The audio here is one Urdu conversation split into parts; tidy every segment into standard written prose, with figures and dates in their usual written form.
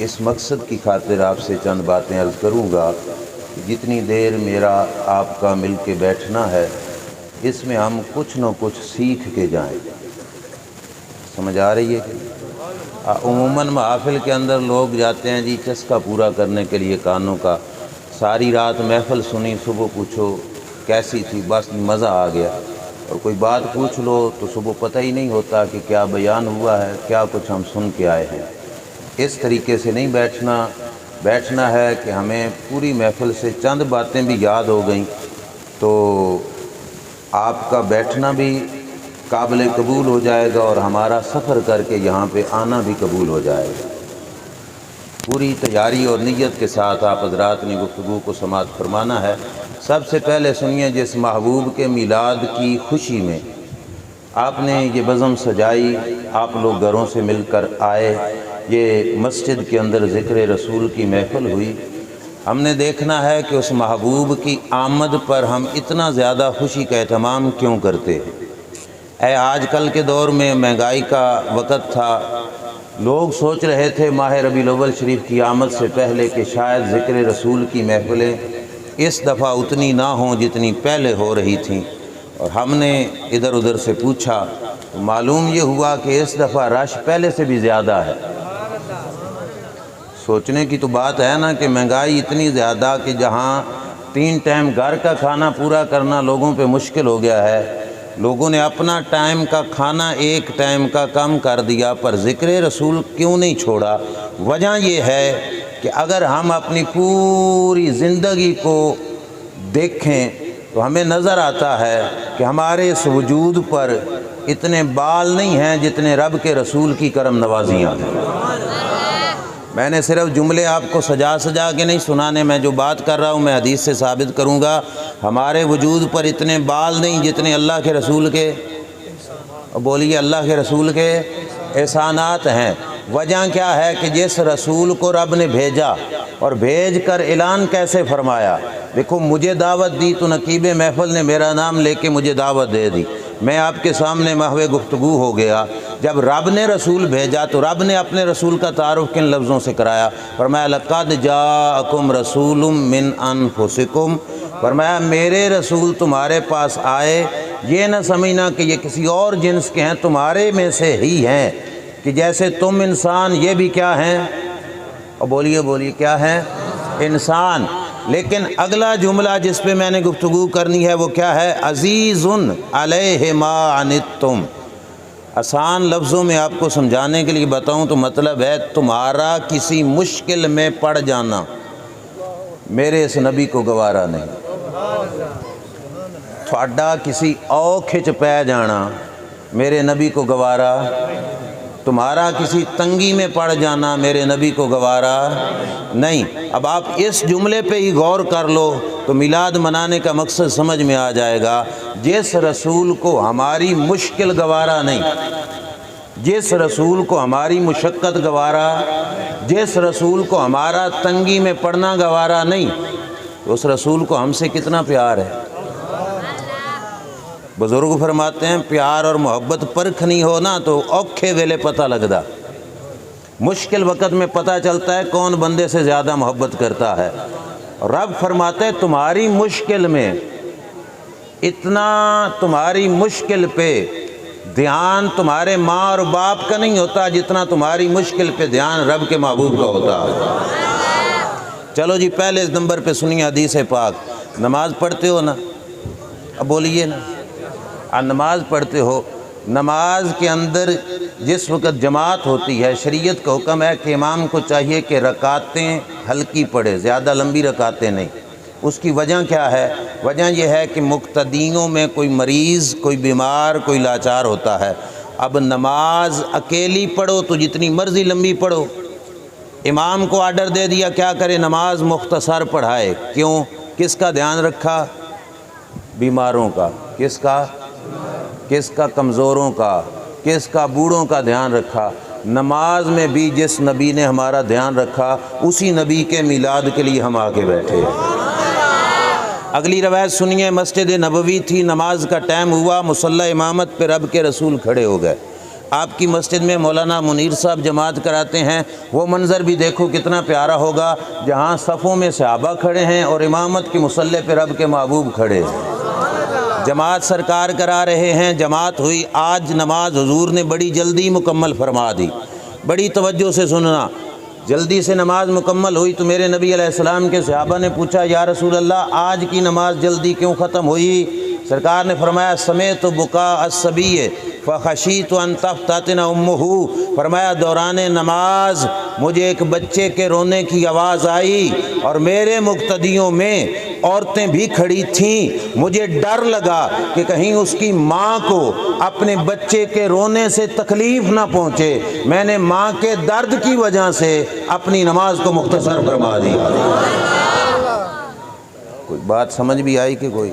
اس مقصد کی خاطر آپ سے چند باتیں عرض کروں گا کہ جتنی دیر میرا آپ کا مل کے بیٹھنا ہے اس میں ہم کچھ نہ کچھ سیکھ کے جائیں۔ سمجھ آ رہی ہے کہ عموماً محافل کے اندر لوگ جاتے ہیں جی چسکا پورا کرنے کے لیے کانوں کا، ساری رات محفل سنی، صبح پوچھو کیسی تھی، بس مزہ آ گیا، اور کوئی بات پوچھ لو تو صبح پتہ ہی نہیں ہوتا کہ کیا بیان ہوا ہے، کیا کچھ ہم سن کے آئے ہیں۔ اس طریقے سے نہیں بیٹھنا ہے کہ ہمیں پوری محفل سے چند باتیں بھی یاد ہو گئیں تو آپ کا بیٹھنا بھی قابل قبول ہو جائے گا اور ہمارا سفر کر کے یہاں پہ آنا بھی قبول ہو جائے گا۔ پوری تیاری اور نیت کے ساتھ آپ حضرات نے گفتگو کو سماعت فرمانا ہے۔ سب سے پہلے سنیے، جس محبوب کے میلاد کی خوشی میں آپ نے یہ بزم سجائی، آپ لوگ گھروں سے مل کر آئے، یہ مسجد کے اندر ذکر رسول کی محفل ہوئی، ہم نے دیکھنا ہے کہ اس محبوب کی آمد پر ہم اتنا زیادہ خوشی کا اہتمام کیوں کرتے ہیں۔ آج کل کے دور میں مہنگائی کا وقت تھا، لوگ سوچ رہے تھے ماہ ربیع الاول شریف کی آمد سے پہلے کہ شاید ذکر رسول کی محفلیں اس دفعہ اتنی نہ ہوں جتنی پہلے ہو رہی تھیں، اور ہم نے ادھر ادھر سے پوچھا تو معلوم یہ ہوا کہ اس دفعہ رش پہلے سے بھی زیادہ ہے۔ سوچنے کی تو بات ہے نا کہ مہنگائی اتنی زیادہ کہ جہاں 3 ٹائم گھر کا کھانا پورا کرنا لوگوں پہ مشکل ہو گیا ہے، لوگوں نے اپنا ٹائم کا کھانا 1 ٹائم کا کم کر دیا، پر ذکر رسول کیوں نہیں چھوڑا؟ وجہ یہ ہے کہ اگر ہم اپنی پوری زندگی کو دیکھیں تو ہمیں نظر آتا ہے کہ ہمارے اس وجود پر اتنے بال نہیں ہیں جتنے رب کے رسول کی کرم نوازیاں ہیں۔ میں نے صرف جملے آپ کو سجا کے نہیں سنانے، میں جو بات کر رہا ہوں میں حدیث سے ثابت کروں گا۔ ہمارے وجود پر اتنے بال نہیں جتنے اللہ کے رسول کے، بولیے اللہ کے رسول کے احسانات ہیں۔ وجہ کیا ہے کہ جس رسول کو رب نے بھیجا اور بھیج کر اعلان کیسے فرمایا، دیکھو مجھے دعوت دی تو نقیب محفل نے میرا نام لے کے مجھے دعوت دے دی، میں آپ کے سامنے محو گفتگو ہو گیا۔ جب رب نے رسول بھیجا تو رب نے اپنے رسول کا تعارف کن لفظوں سے کرایا؟ فرمایا لقد جاءکم رسول من انفسکم، فرمایا میرے رسول تمہارے پاس آئے، یہ نہ سمجھنا کہ یہ کسی اور جنس کے ہیں، تمہارے میں سے ہی ہیں، کہ جیسے تم انسان یہ بھی کیا ہیں، اور بولیے کیا ہیں؟ انسان۔ لیکن اگلا جملہ جس پہ میں نے گفتگو کرنی ہے وہ کیا ہے؟ عزیز علیہ ما عنتم۔ آسان لفظوں میں آپ کو سمجھانے کے لیے بتاؤں تو مطلب ہے تمہارا کسی مشکل میں پڑ جانا میرے اس نبی کو گوارا نہیں، تھوڑا کسی کھچ پہ جانا میرے نبی کو گوارا، تمہارا کسی تنگی میں پڑ جانا میرے نبی کو گوارا نہیں۔ اب آپ اس جملے پہ ہی غور کر لو تو میلاد منانے کا مقصد سمجھ میں آ جائے گا۔ جس رسول کو ہماری مشکل گوارا نہیں، جس رسول کو ہماری مشقت گوارا، جس رسول کو ہمارا تنگی میں پڑنا گوارا نہیں، تو اس رسول کو ہم سے کتنا پیار ہے۔ بزرگ فرماتے ہیں پیار اور محبت پرکھنی ہو نا تو اوکھے ویلے پتہ لگدا، مشکل وقت میں پتہ چلتا ہے کون بندے سے زیادہ محبت کرتا ہے۔ رب فرماتے ہیں تمہاری مشکل میں اتنا، تمہاری مشکل پہ دھیان تمہارے ماں اور باپ کا نہیں ہوتا جتنا تمہاری مشکل پہ دھیان رب کے محبوب کا ہوتا ہے۔ چلو جی پہلے اس نمبر پہ سنیے حدیث پاک۔ نماز پڑھتے ہو نا؟ اب بولیے نا، نماز پڑھتے ہو، نماز کے اندر جس وقت جماعت ہوتی ہے شریعت کا حکم ہے کہ امام کو چاہیے کہ رکعتیں ہلکی پڑھے، زیادہ لمبی رکعتیں نہیں۔ اس کی وجہ کیا ہے؟ وجہ یہ ہے کہ مقتدیوں میں کوئی مریض، کوئی بیمار، کوئی لاچار ہوتا ہے۔ اب نماز اکیلی پڑھو تو جتنی مرضی لمبی پڑھو، امام کو آرڈر دے دیا کیا کرے؟ نماز مختصر پڑھائے۔ کیوں؟ کس کا دھیان رکھا؟ بیماروں کا۔ کس کا؟ کس کا؟ کمزوروں کا۔ کس کا؟ بوڑھوں کا دھیان رکھا۔ نماز میں بھی جس نبی نے ہمارا دھیان رکھا اسی نبی کے میلاد کے لیے ہم آ کے بیٹھے۔ اگلی روایت سنیے، مسجد نبوی تھی، نماز کا ٹائم ہوا، مصلی امامت پہ رب کے رسول کھڑے ہو گئے۔ آپ کی مسجد میں مولانا منیر صاحب جماعت کراتے ہیں، وہ منظر بھی دیکھو کتنا پیارا ہوگا، جہاں صفوں میں صحابہ کھڑے ہیں اور امامت کی مصلی پہ رب کے محبوب کھڑے ہیں۔ جماعت سرکار کرا رہے ہیں، جماعت ہوئی، آج نماز حضور نے بڑی جلدی مکمل فرما دی۔ بڑی توجہ سے سننا، جلدی سے نماز مکمل ہوئی تو میرے نبی علیہ السلام کے صحابہ نے پوچھا یا رسول اللہ آج کی نماز جلدی کیوں ختم ہوئی؟ سرکار نے فرمایا سمیت بکا الصبی فخشیت ان تفتتن امہ، فرمایا دوران نماز مجھے ایک بچے کے رونے کی آواز آئی اور میرے مقتدیوں میں عورتیں بھی کھڑی تھیں، مجھے ڈر لگا کہ کہیں اس کی ماں کو اپنے بچے کے رونے سے تکلیف نہ پہنچے، میں نے ماں کے درد کی وجہ سے اپنی نماز کو مختصر فرما دی۔ کوئی بات سمجھ بھی آئی کہ کوئی؟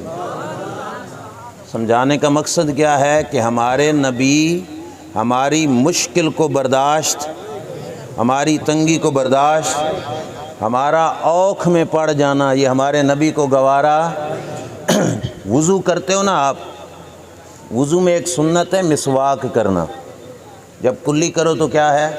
سمجھانے کا مقصد کیا ہے کہ ہمارے نبی ہماری مشکل کو برداشت، ہماری تنگی کو برداشت، ہمارا اوکھ میں پڑ جانا یہ ہمارے نبی کو گوارا۔ وضو کرتے ہو نا آپ، وضو میں ایک سنت ہے مسواک کرنا، جب کلی کرو تو کیا ہے؟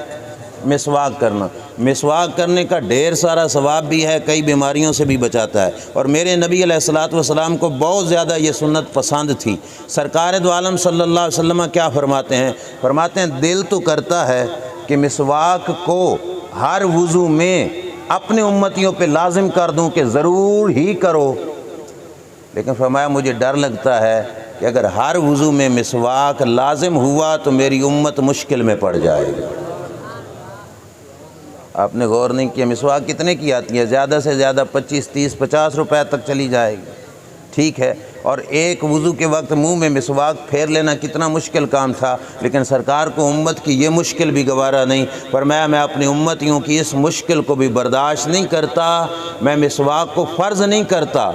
مسواک کرنا۔ مسواک کرنے کا ڈھیر سارا ثواب بھی ہے، کئی بیماریوں سے بھی بچاتا ہے، اور میرے نبی علیہ الصلوۃ والسلام کو بہت زیادہ یہ سنت پسند تھی۔ سرکار دو عالم صلی اللہ علیہ وسلم کیا فرماتے ہیں؟ فرماتے ہیں دل تو کرتا ہے کہ مسواک کو ہر وضو میں اپنے امتیوں پہ لازم کر دوں کہ ضرور ہی کرو، لیکن فرمایا مجھے ڈر لگتا ہے کہ اگر ہر وضو میں مسواک لازم ہوا تو میری امت مشکل میں پڑ جائے گی۔ آپ نے غور نہیں کیا مسواک کتنے کی آتی ہے؟ زیادہ سے زیادہ 25 30 50 روپے تک چلی جائے گی، ٹھیک ہے، اور ایک وضو کے وقت منہ میں مسواک پھیر لینا کتنا مشکل کام تھا، لیکن سرکار کو امت کی یہ مشکل بھی گوارا نہیں، فرمایا میں اپنی امتیوں کی اس مشکل کو بھی برداشت نہیں کرتا، میں مسواک کو فرض نہیں کرتا،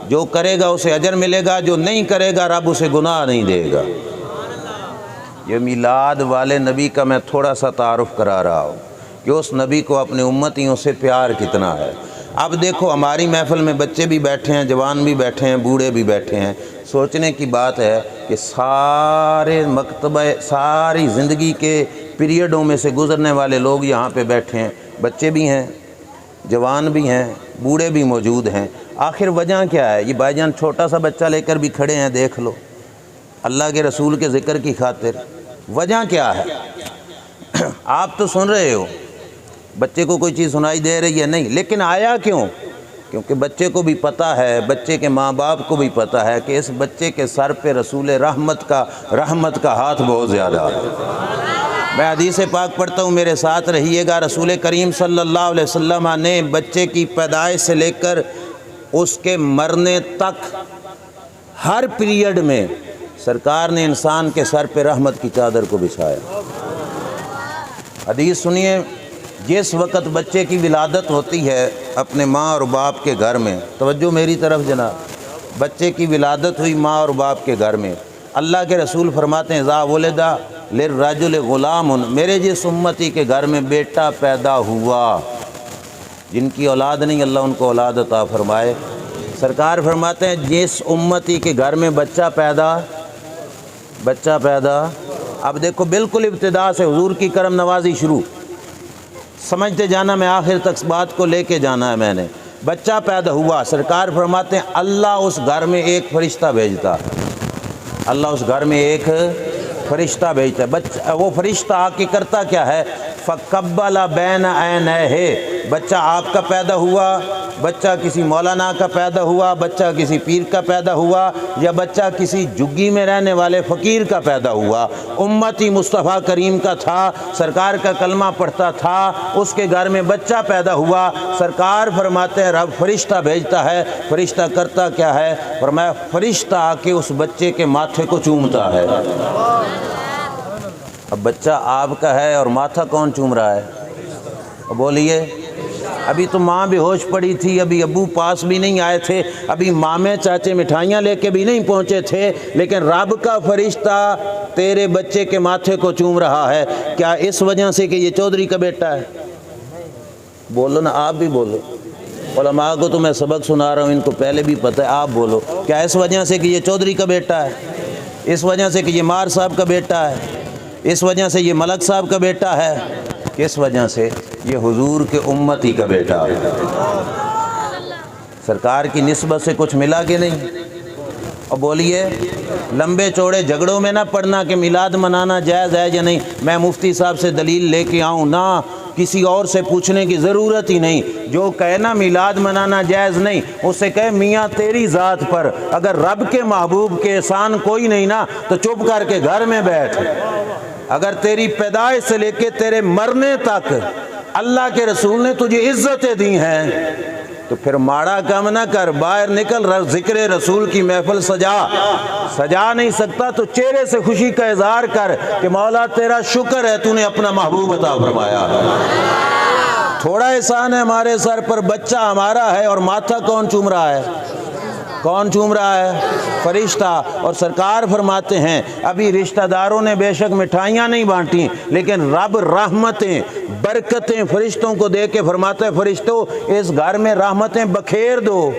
جو کرے گا اسے اجر ملے گا، جو نہیں کرے گا رب اسے گناہ نہیں دے گا۔ یہ میلاد والے نبی کا میں تھوڑا سا تعارف کرا رہا ہوں کہ اس نبی کو اپنے امتیوں سے پیار کتنا ہے۔ اب دیکھو ہماری محفل میں بچے بھی بیٹھے ہیں، جوان بھی بیٹھے ہیں، بوڑھے بھی بیٹھے ہیں، سوچنے کی بات ہے کہ سارے مکتبہ ساری زندگی کے پیریڈوں میں سے گزرنے والے لوگ یہاں پہ بیٹھے ہیں، بچے بھی ہیں، جوان بھی ہیں، بوڑھے بھی موجود ہیں۔ آخر وجہ کیا ہے؟ یہ بھائی جان چھوٹا سا بچہ لے کر بھی کھڑے ہیں، دیکھ لو، اللہ کے رسول کے ذکر کی خاطر۔ وجہ کیا ہے؟ آپ تو سن رہے ہو، بچے کو کوئی چیز سنائی دے رہی ہے نہیں، لیکن آیا کیوں؟ کیونکہ بچے کو بھی پتہ ہے، بچے کے ماں باپ کو بھی پتہ ہے کہ اس بچے کے سر پہ رسول رحمت کا ہاتھ بہت زیادہ ہے۔ میں حدیث پاک پڑھتا ہوں، میرے ساتھ رہیے گا۔ رسول کریم صلی اللہ علیہ وسلم نے بچے کی پیدائش سے لے کر اس کے مرنے تک ہر پیریڈ میں سرکار نے انسان کے سر پہ رحمت کی چادر کو بچھایا۔ حدیث سنیے، جس وقت بچے کی ولادت ہوتی ہے اپنے ماں اور باپ کے گھر میں، توجہ میری طرف جناب، بچے کی ولادت ہوئی ماں اور باپ کے گھر میں، اللہ کے رسول فرماتے ہیں اذا ولد للرجل غلام، میرے جس امتی کے گھر میں بیٹا پیدا ہوا، جن کی اولاد نہیں اللہ ان کو اولاد عطا فرمائے، سرکار فرماتے ہیں جس امتی کے گھر میں بچہ پیدا، اب دیکھو بالکل ابتدا سے حضور کی کرم نوازی شروع، سمجھتے جانا، میں آخر تک بات کو لے کے جانا ہے میں نے۔ بچہ پیدا ہوا، سرکار فرماتے ہیں اللہ اس گھر میں ایک فرشتہ بھیجتا، اللہ اس گھر میں ایک فرشتہ بھیجتا ہے۔ وہ فرشتہ آ کے کرتا کیا ہے؟ فَقَبَّلَ بَيْنَ عَيْنَيْهِ، بچہ آپ کا پیدا ہوا، بچہ کسی مولانا کا پیدا ہوا، بچہ کسی پیر کا پیدا ہوا، یا بچہ کسی جھگی میں رہنے والے فقیر کا پیدا ہوا، امتی مصطفیٰ کریم کا تھا، سرکار کا کلمہ پڑھتا تھا، اس کے گھر میں بچہ پیدا ہوا، سرکار فرماتے ہیں رب فرشتہ بھیجتا ہے، فرشتہ کرتا کیا ہے؟ فرمایا فرشتہ آ کے اس بچے کے ماتھے کو چومتا ہے۔ اب بچہ آپ کا ہے اور ماتھا کون چوم رہا ہے؟ بولیے، ابھی تو ماں بھی ہوش پڑی تھی، ابھی ابو پاس بھی نہیں آئے تھے، ابھی مامے چاچے مٹھائیاں لے کے بھی نہیں پہنچے تھے، لیکن رب کا فرشتہ تیرے بچے کے ماتھے کو چوم رہا ہے۔ کیا اس وجہ سے کہ یہ چودھری کا بیٹا ہے؟ بولو نا، آپ بھی بولو، علماء کو تو میں سبق سنا رہا ہوں، ان کو پہلے بھی پتہ ہے، آپ بولو، کیا اس وجہ سے کہ یہ چودھری کا بیٹا ہے؟ اس وجہ سے کہ یہ مار صاحب کا بیٹا ہے؟ اس وجہ سے یہ ملک صاحب کا بیٹا ہے، کس وجہ سے؟ یہ حضور کے امتی کا بیٹا ہے۔ سرکار کی نسبت سے کچھ ملا کہ نہیں؟ اور بولیے، لمبے چوڑے جھگڑوں میں نہ پڑنا کہ میلاد منانا جائز ہے یا نہیں، میں مفتی صاحب سے دلیل لے کے آؤں نہ، کسی اور سے پوچھنے کی ضرورت ہی نہیں۔ جو کہے نا میلاد منانا جائز نہیں، اس سے کہے میاں تیری ذات پر اگر رب کے محبوب کے احسان کوئی نہیں نا تو چپ کر کے گھر میں بیٹھ۔ اگر تیری پیدائش سے لے کے تیرے مرنے تک اللہ کے رسول نے تجھے عزتیں دی ہیں تو پھر ماڑا کام نہ کر، باہر نکل، ذکر رسول کی محفل سجا نہیں سکتا تو چہرے سے خوشی کا اظہار کر کہ مولا تیرا شکر ہے تو نے اپنا محبوب عطا فرمایا۔ تھوڑا احسان ہے ہمارے سر پر، بچہ ہمارا ہے اور ماتھا کون چوم رہا ہے؟ کون چوم رہا ہے؟ فرشتہ۔ اور سرکار فرماتے ہیں ابھی رشتہ داروں نے بے شک مٹھائیاں نہیں بانٹی لیکن رب رحمتیں برکتیں فرشتوں کو دے کے فرماتا ہے فرشتوں اس گھر میں رحمتیں بکھیر دو۔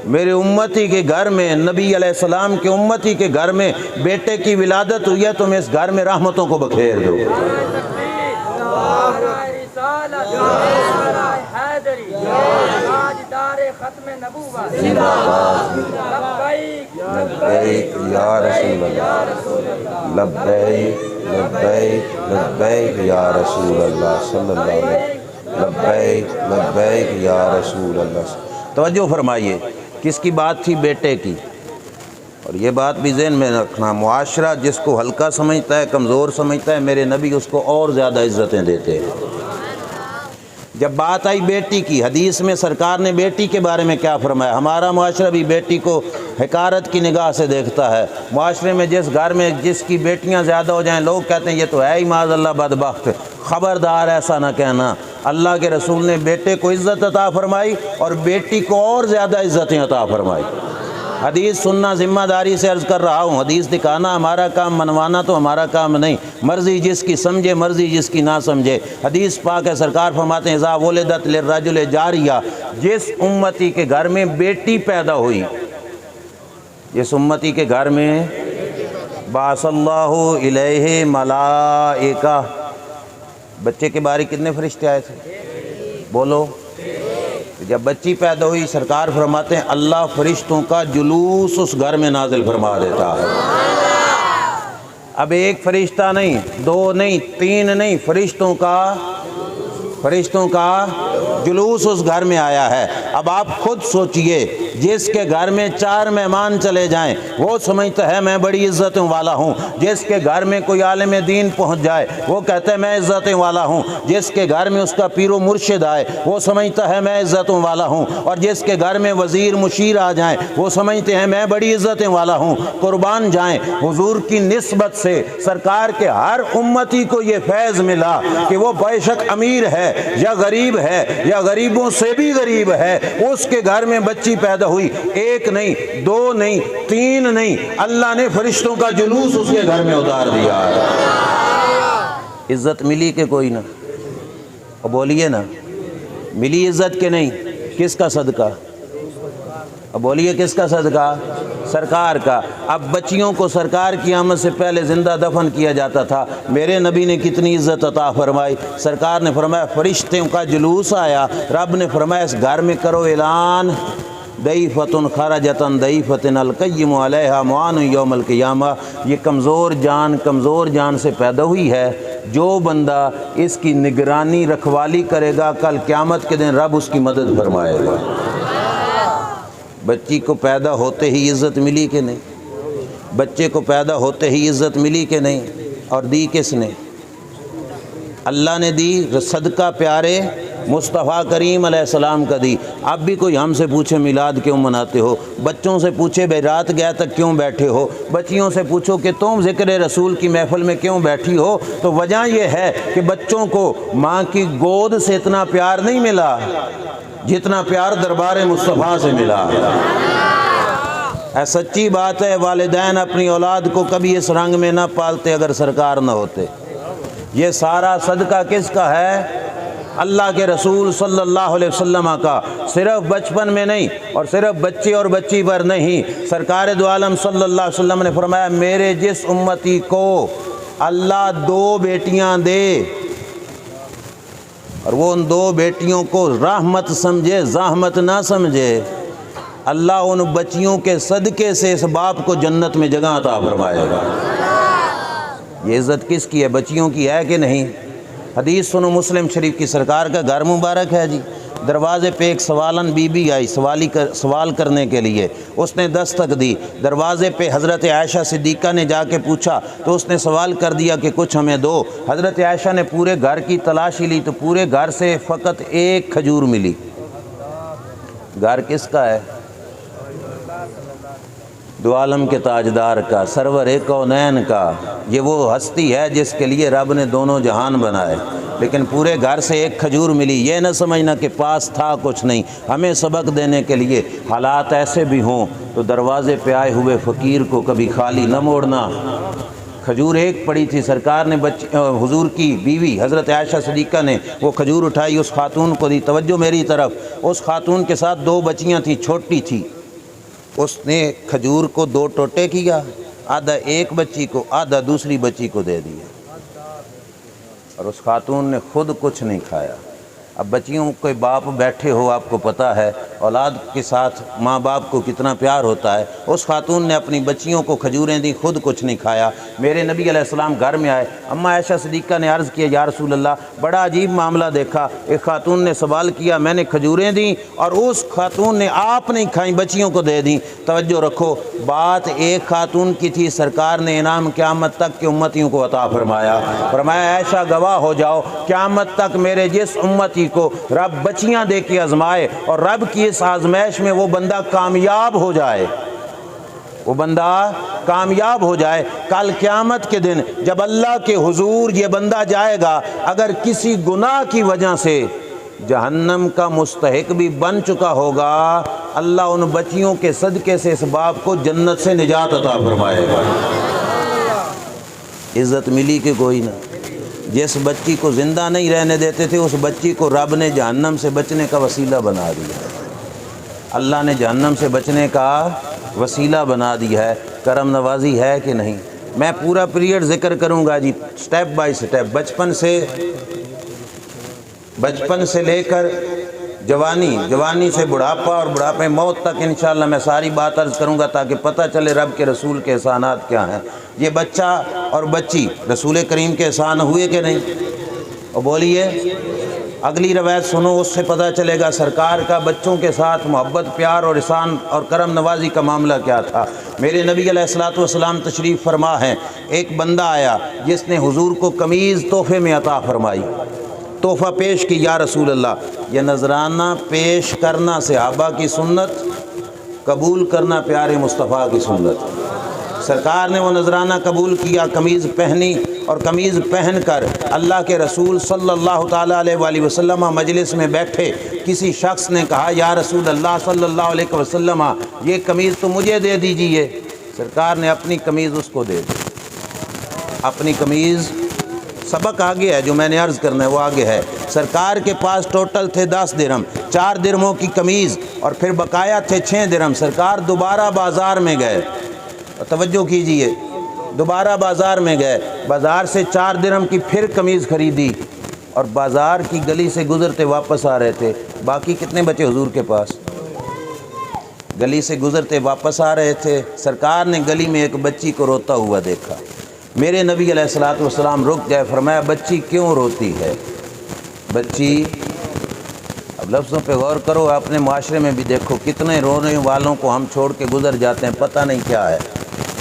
میرے امتی کے گھر میں، نبی علیہ السلام کے امتی کے گھر میں بیٹے کی ولادت ہوئی ہے، تم اس گھر میں رحمتوں کو بکھیر دو۔ لبیک یا رسول اللہ، لبیک لبیک لبیک یا رسول اللہ صلی اللہ علیہ وسلم، لبیک لبیک یا رسول اللہ۔ توجہ فرمائیے، کس کی بات تھی؟ بیٹے کی۔ اور یہ بات بھی ذہن میں رکھنا، معاشرہ جس کو ہلکا سمجھتا ہے، کمزور سمجھتا ہے، میرے نبی اس کو اور زیادہ عزتیں دیتے ہیں۔ جب بات آئی بیٹی کی، حدیث میں سرکار نے بیٹی کے بارے میں کیا فرمایا؟ ہمارا معاشرہ بھی بیٹی کو حقارت کی نگاہ سے دیکھتا ہے۔ معاشرے میں جس گھر میں جس کی بیٹیاں زیادہ ہو جائیں لوگ کہتے ہیں یہ تو ہے ہی معاذ اللہ بدبخت۔ خبردار ایسا نہ کہنا، اللہ کے رسول نے بیٹے کو عزت عطا فرمائی اور بیٹی کو اور زیادہ عزتیں عطا فرمائی۔ حدیث سننا ذمہ داری سے عرض کر رہا ہوں، حدیث دکھانا ہمارا کام، منوانا تو ہمارا کام نہیں۔ مرضی جس کی سمجھے، مرضی جس کی نہ سمجھے۔ حدیث پاک ہے، سرکار فرماتے ہیں اذا ولدت للرجل جاریہ، جس امتی کے گھر میں بیٹی پیدا ہوئی، جس امتی کے گھر میں بعث اللہ الیہ ملائکہ، بچے کے بارے کتنے فرشتے آئے تھے؟ بولو۔ جب بچی پیدا ہوئی سرکار فرماتے ہیں اللہ فرشتوں کا جلوس اس گھر میں نازل فرما دیتا ہے۔ اب ایک فرشتہ نہیں، دو نہیں، تین نہیں، فرشتوں کا جلوس اس گھر میں آیا ہے۔ اب آپ خود سوچئے، جس کے گھر میں 4 مہمان چلے جائیں وہ سمجھتا ہے میں بڑی عزتوں والا ہوں، جس کے گھر میں کوئی عالم دین پہنچ جائے وہ کہتا ہے میں عزتوں والا ہوں، جس کے گھر میں اس کا پیر و مرشد آئے وہ سمجھتا ہے میں عزتوں والا ہوں، اور جس کے گھر میں وزیر مشیر آ جائیں وہ سمجھتے ہیں میں بڑی عزتوں والا ہوں۔ قربان جائیں، حضور کی نسبت سے سرکار کے ہر امتی کو یہ فیض ملا کہ وہ بے شک امیر ہے یا غریب ہے یا غریبوں سے بھی غریب ہے، اس کے گھر میں بچی پیدا ہوئی، ایک نہیں، دو نہیں، تین نہیں، اللہ نے فرشتوں کا جلوس اس کے گھر میں اتار دیا ہے۔ عزت ملی کہ کوئی نہ؟ اور بولیے نا، ملی عزت کہ نہیں؟ کس کا صدقہ؟ اب بولیے کس کا صدقہ؟ سرکار کا۔ اب بچیوں کو سرکار کی آمد سے پہلے زندہ دفن کیا جاتا تھا، میرے نبی نے کتنی عزت عطا فرمائی۔ سرکار نے فرمایا فرشتوں کا جلوس آیا، رب نے فرمایا اس گھر میں کرو اعلان ضعیفتن خرجتن ضعیفتن القیم علیہا معان یوم القیامہ، یہ کمزور جان سے پیدا ہوئی ہے، جو بندہ اس کی نگرانی رکھوالی کرے گا کل قیامت کے دن رب اس کی مدد فرمائے گا۔ بچی کو پیدا ہوتے ہی عزت ملی کہ نہیں؟ بچے کو پیدا ہوتے ہی عزت ملی کہ نہیں؟ اور دی کس نے؟ اللہ نے دی، صدقہ پیارے مصطفیٰ کریم علیہ السلام کا دی۔ اب بھی کوئی ہم سے پوچھے میلاد کیوں مناتے ہو، بچوں سے پوچھے بھائی رات گیا تک کیوں بیٹھے ہو، بچیوں سے پوچھو کہ تم ذکر رسول کی محفل میں کیوں بیٹھی ہو، تو وجہ یہ ہے کہ بچوں کو ماں کی گود سے اتنا پیار نہیں ملا جتنا پیار دربار مصطفیٰ سے ملا۔ سچی بات ہے، والدین اپنی اولاد کو کبھی اس رنگ میں نہ پالتے اگر سرکار نہ ہوتے۔ یہ سارا صدقہ کس کا ہے؟ اللہ کے رسول صلی اللہ علیہ وسلم کا۔ صرف بچپن میں نہیں اور صرف بچے اور بچی پر نہیں، سرکار دو عالم صلی اللہ علیہ وسلم نے فرمایا میرے جس امتی کو اللہ 2 بیٹیاں دے اور وہ ان 2 بیٹیوں کو رحمت سمجھے، زحمت نہ سمجھے، اللہ ان بچیوں کے صدقے سے اس باپ کو جنت میں جگہ عطا فرمائے گا۔ یہ عزت کس کی ہے؟ بچیوں کی ہے کہ نہیں؟ حدیث سنو، مسلم شریف کی، سرکار کا گھر مبارک ہے جی، دروازے پہ ایک سوالن بی بی آئی سوال کرنے کے لیے، اس نے دستک دی، دروازے پہ حضرت عائشہ صدیقہ نے جا کے پوچھا تو اس نے سوال کر دیا کہ کچھ ہمیں دو۔ حضرت عائشہ نے پورے گھر کی تلاشی لی تو پورے گھر سے فقط ایک کھجور ملی۔ گھر کس کا ہے؟ دو عالم کے تاجدار کا، سرور کونین کا۔ یہ وہ ہستی ہے جس کے لیے رب نے دونوں جہان بنائے، لیکن پورے گھر سے ایک کھجور ملی۔ یہ نہ سمجھنا کہ پاس تھا کچھ نہیں، ہمیں سبق دینے کے لیے حالات ایسے بھی ہوں تو دروازے پہ آئے ہوئے فقیر کو کبھی خالی نہ موڑنا۔ کھجور ایک پڑی تھی، سرکار نے حضور کی بیوی حضرت عائشہ صدیقہ نے وہ کھجور اٹھائی، اس خاتون کو دی۔ توجہ میری طرف، اس خاتون کے ساتھ 2 بچیاں تھیں، چھوٹی تھی۔ اس نے کھجور کو 2 ٹوٹے کیا، آدھا ایک بچی کو، آدھا دوسری بچی کو دے دیا، اور اس خاتون نے خود کچھ نہیں کھایا۔ اب بچیوں کے باپ بیٹھے ہو، آپ کو پتہ ہے اولاد کے ساتھ ماں باپ کو کتنا پیار ہوتا ہے۔ اس خاتون نے اپنی بچیوں کو کھجوریں دیں، خود کچھ نہیں کھایا۔ میرے نبی علیہ السلام گھر میں آئے، اماں عائشہ صدیقہ نے عرض کیا، یا رسول اللہ بڑا عجیب معاملہ دیکھا، ایک خاتون نے سوال کیا، میں نے کھجوریں دیں اور اس خاتون نے آپ نہیں کھائیں، بچیوں کو دے دیں۔ توجہ رکھو، بات ایک خاتون کی تھی، سرکار نے انعام قیامت تک کے امتیوں کو عطا فرمایا۔ فرمایا عائشہ گواہ ہو جاؤ، قیامت تک میرے جس امتی کو رب بچیاں دے کے آزمائے اور رب کی اس آزمائش میں وہ بندہ کامیاب ہو جائے، وہ بندہ کامیاب ہو جائے، کل قیامت کے دن جب اللہ کے حضور یہ بندہ جائے گا، اگر کسی گناہ کی وجہ سے جہنم کا مستحق بھی بن چکا ہوگا، اللہ ان بچیوں کے صدقے سے اس باپ کو جنت سے نجات عطا فرمائے گا۔ عزت ملی کہ کوئی نہ؟ جس بچی کو زندہ نہیں رہنے دیتے تھے، اس بچی کو رب نے جہنم سے بچنے کا وسیلہ بنا دیا، اللہ نے جہنم سے بچنے کا وسیلہ بنا دیا ہے۔ کرم نوازی ہے کہ نہیں؟ میں پورا پیریڈ ذکر کروں گا جی، سٹیپ بائی سٹیپ، بچپن سے لے کر جوانی سے بڑھاپا اور بڑھاپے موت تک انشاءاللہ میں ساری بات عرض کروں گا تاکہ پتہ چلے رب کے رسول کے احسانات کیا ہیں۔ یہ بچہ اور بچی رسول کریم کے احسان ہوئے کہ نہیں؟ اور بولیے، اگلی روایت سنو، اس سے پتہ چلے گا سرکار کا بچوں کے ساتھ محبت، پیار اور احسان اور کرم نوازی کا معاملہ کیا تھا۔ میرے نبی علیہ الصلوۃ والسلام تشریف فرما ہیں، ایک بندہ آیا جس نے حضور کو قمیض تحفے میں عطا فرمائی، تحفہ پیش کی، یا رسول اللہ یہ نذرانہ پیش کرنا صحابہ کی سنت، قبول کرنا پیارے مصطفیٰ کی سنت۔ سرکار نے وہ نذرانہ قبول کیا، قمیض پہنی، اور قمیض پہن کر اللہ کے رسول صلی اللہ تعالیٰ علیہ وآلہ وسلم مجلس میں بیٹھے، کسی شخص نے کہا، یا رسول اللہ صلی اللہ علیہ وسلم یہ قمیض تو مجھے دے دیجئے۔ سرکار نے اپنی قمیض اس کو دے دی، اپنی قمیض۔ سبق آگے ہے، جو میں نے عرض کرنا ہے وہ آگے ہے۔ سرکار کے پاس ٹوٹل تھے 10 درہم، 4 درہموں کی قمیض اور پھر بقایا تھے 6 درہم۔ سرکار دوبارہ بازار میں گئے، توجہ کیجئے، دوبارہ بازار میں گئے، بازار سے 4 درہم کی پھر قمیض خریدی، اور بازار کی گلی سے گزرتے واپس آ رہے تھے۔ باقی کتنے بچے حضور کے پاس؟ گلی سے گزرتے واپس آ رہے تھے، سرکار نے گلی میں ایک بچی کو روتا ہوا دیکھا۔ میرے نبی علیہ الصلوۃ والسلام رک گئے، فرمایا بچی کیوں روتی ہے؟ بچی، اب لفظوں پہ غور کرو، اپنے معاشرے میں بھی دیکھو کتنے رونے والوں کو ہم چھوڑ کے گزر جاتے ہیں، پتہ نہیں کیا ہے۔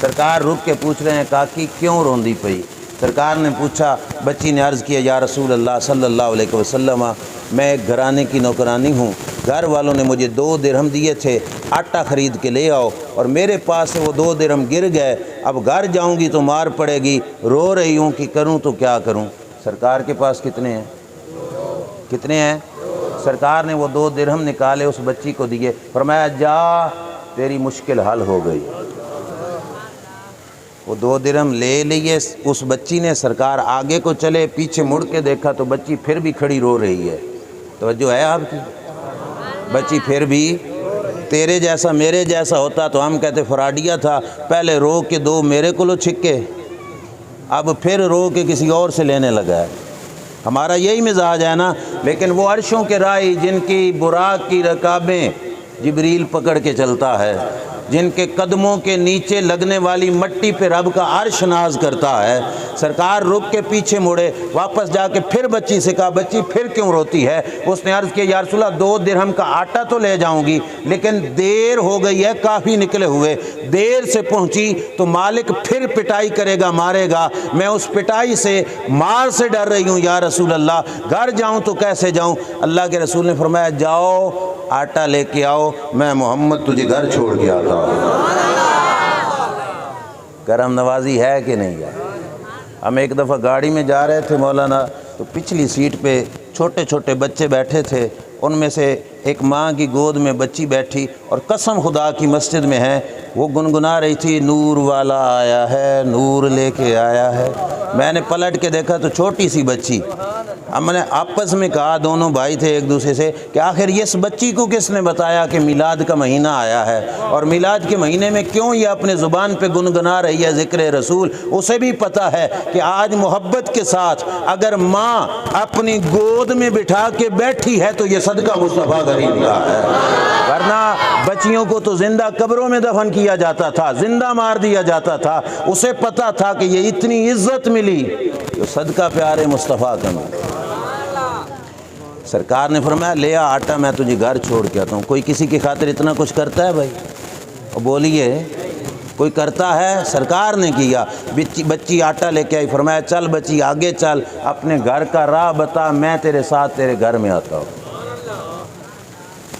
سرکار رک کے پوچھ رہے ہیں، کاکی کیوں روندی پئی؟ سرکار نے پوچھا، بچی نے عرض کیا، یا رسول اللہ صلی اللہ علیہ وسلم میں ایک گھرانے کی نوکرانی ہوں، گھر والوں نے مجھے 2 درہم دیے تھے، آٹا خرید کے لے آؤ، اور میرے پاس سے وہ 2 درہم گر گئے، اب گھر جاؤں گی تو مار پڑے گی، رو رہی ہوں کہ کروں تو کیا کروں؟ سرکار کے پاس کتنے ہیں؟ کتنے ہیں؟ سرکار نے وہ 2 درہم نکالے، اس بچی کو دیے، فرمایا جا تیری مشکل حل ہو گئی۔ وہ 2 درہم لے لیے اس بچی نے، سرکار آگے کو چلے، پیچھے مڑ کے دیکھا تو بچی پھر بھی کھڑی رو رہی ہے۔ توجہ ہے آپ کی؟ بچی پھر بھی، تیرے جیسا میرے جیسا ہوتا تو ہم کہتے فراڈیا تھا، پہلے رو کے 2 میرے کو لو چھکے، اب پھر رو کے کسی اور سے لینے لگا ہے۔ ہمارا یہی مزاج ہے نا، لیکن وہ عرشوں کے رائی جن کی براق کی رکابیں جبریل پکڑ کے چلتا ہے، جن کے قدموں کے نیچے لگنے والی مٹی پہ رب کا عرش ناز کرتا ہے، سرکار رک کے پیچھے مڑے، واپس جا کے پھر بچی سے کہا بچی پھر کیوں روتی ہے؟ اس نے عرض کیا یا رسول اللہ 2 درہم کا آٹا تو لے جاؤں گی، لیکن دیر ہو گئی ہے، کافی نکلے ہوئے، دیر سے پہنچی تو مالک پھر پٹائی کرے گا، مارے گا، میں اس پٹائی سے مار سے ڈر رہی ہوں یا رسول اللہ، گھر جاؤں تو کیسے جاؤں؟ اللہ کے رسول نے فرمایا جاؤ آٹا لے کے آؤ، میں محمد تجھے گھر چھوڑ کے آتا ہوں۔ کرم نوازی ہے کہ نہیں ہے؟ ہم ایک دفعہ گاڑی میں جا رہے تھے مولانا، تو پچھلی سیٹ پہ چھوٹے چھوٹے بچے بیٹھے تھے، ان میں سے ایک ماں کی گود میں بچی بیٹھی اور قسم خدا کی مسجد میں ہے، وہ گنگنا رہی تھی نور والا آیا ہے، نور لے کے آیا ہے۔ میں نے پلٹ کے دیکھا تو چھوٹی سی بچی، ہم نے آپس میں کہا، دونوں بھائی تھے ایک دوسرے سے، کہ آخر اس بچی کو کس نے بتایا کہ میلاد کا مہینہ آیا ہے، اور میلاد کے مہینے میں کیوں یہ اپنے زبان پہ گنگنا رہی ہے ذکر رسول؟ اسے بھی پتہ ہے کہ آج محبت کے ساتھ اگر ماں اپنی گود میں بٹھا کے بیٹھی ہے تو یہ صدقہ مصطفیٰ غریب کا ہے، ورنہ بچیوں کو تو زندہ قبروں میں دفن کیا جاتا تھا، زندہ مار دیا جاتا تھا۔ اسے پتہ تھا کہ یہ اتنی عزت ملی تو صدقہ پیارے مصطفیٰ کا ملا۔ سرکار نے فرمایا لے آ آٹا، میں تجھے گھر چھوڑ کے آتا ہوں۔ کوئی کسی کی خاطر اتنا کچھ کرتا ہے بھائی؟ بولیے، کوئی کرتا ہے؟ سرکار نے کیا۔ بچی آٹا لے کے آئی، فرمایا چل بچی آگے چل، اپنے گھر کا راہ بتا، میں تیرے ساتھ تیرے گھر میں آتا ہوں۔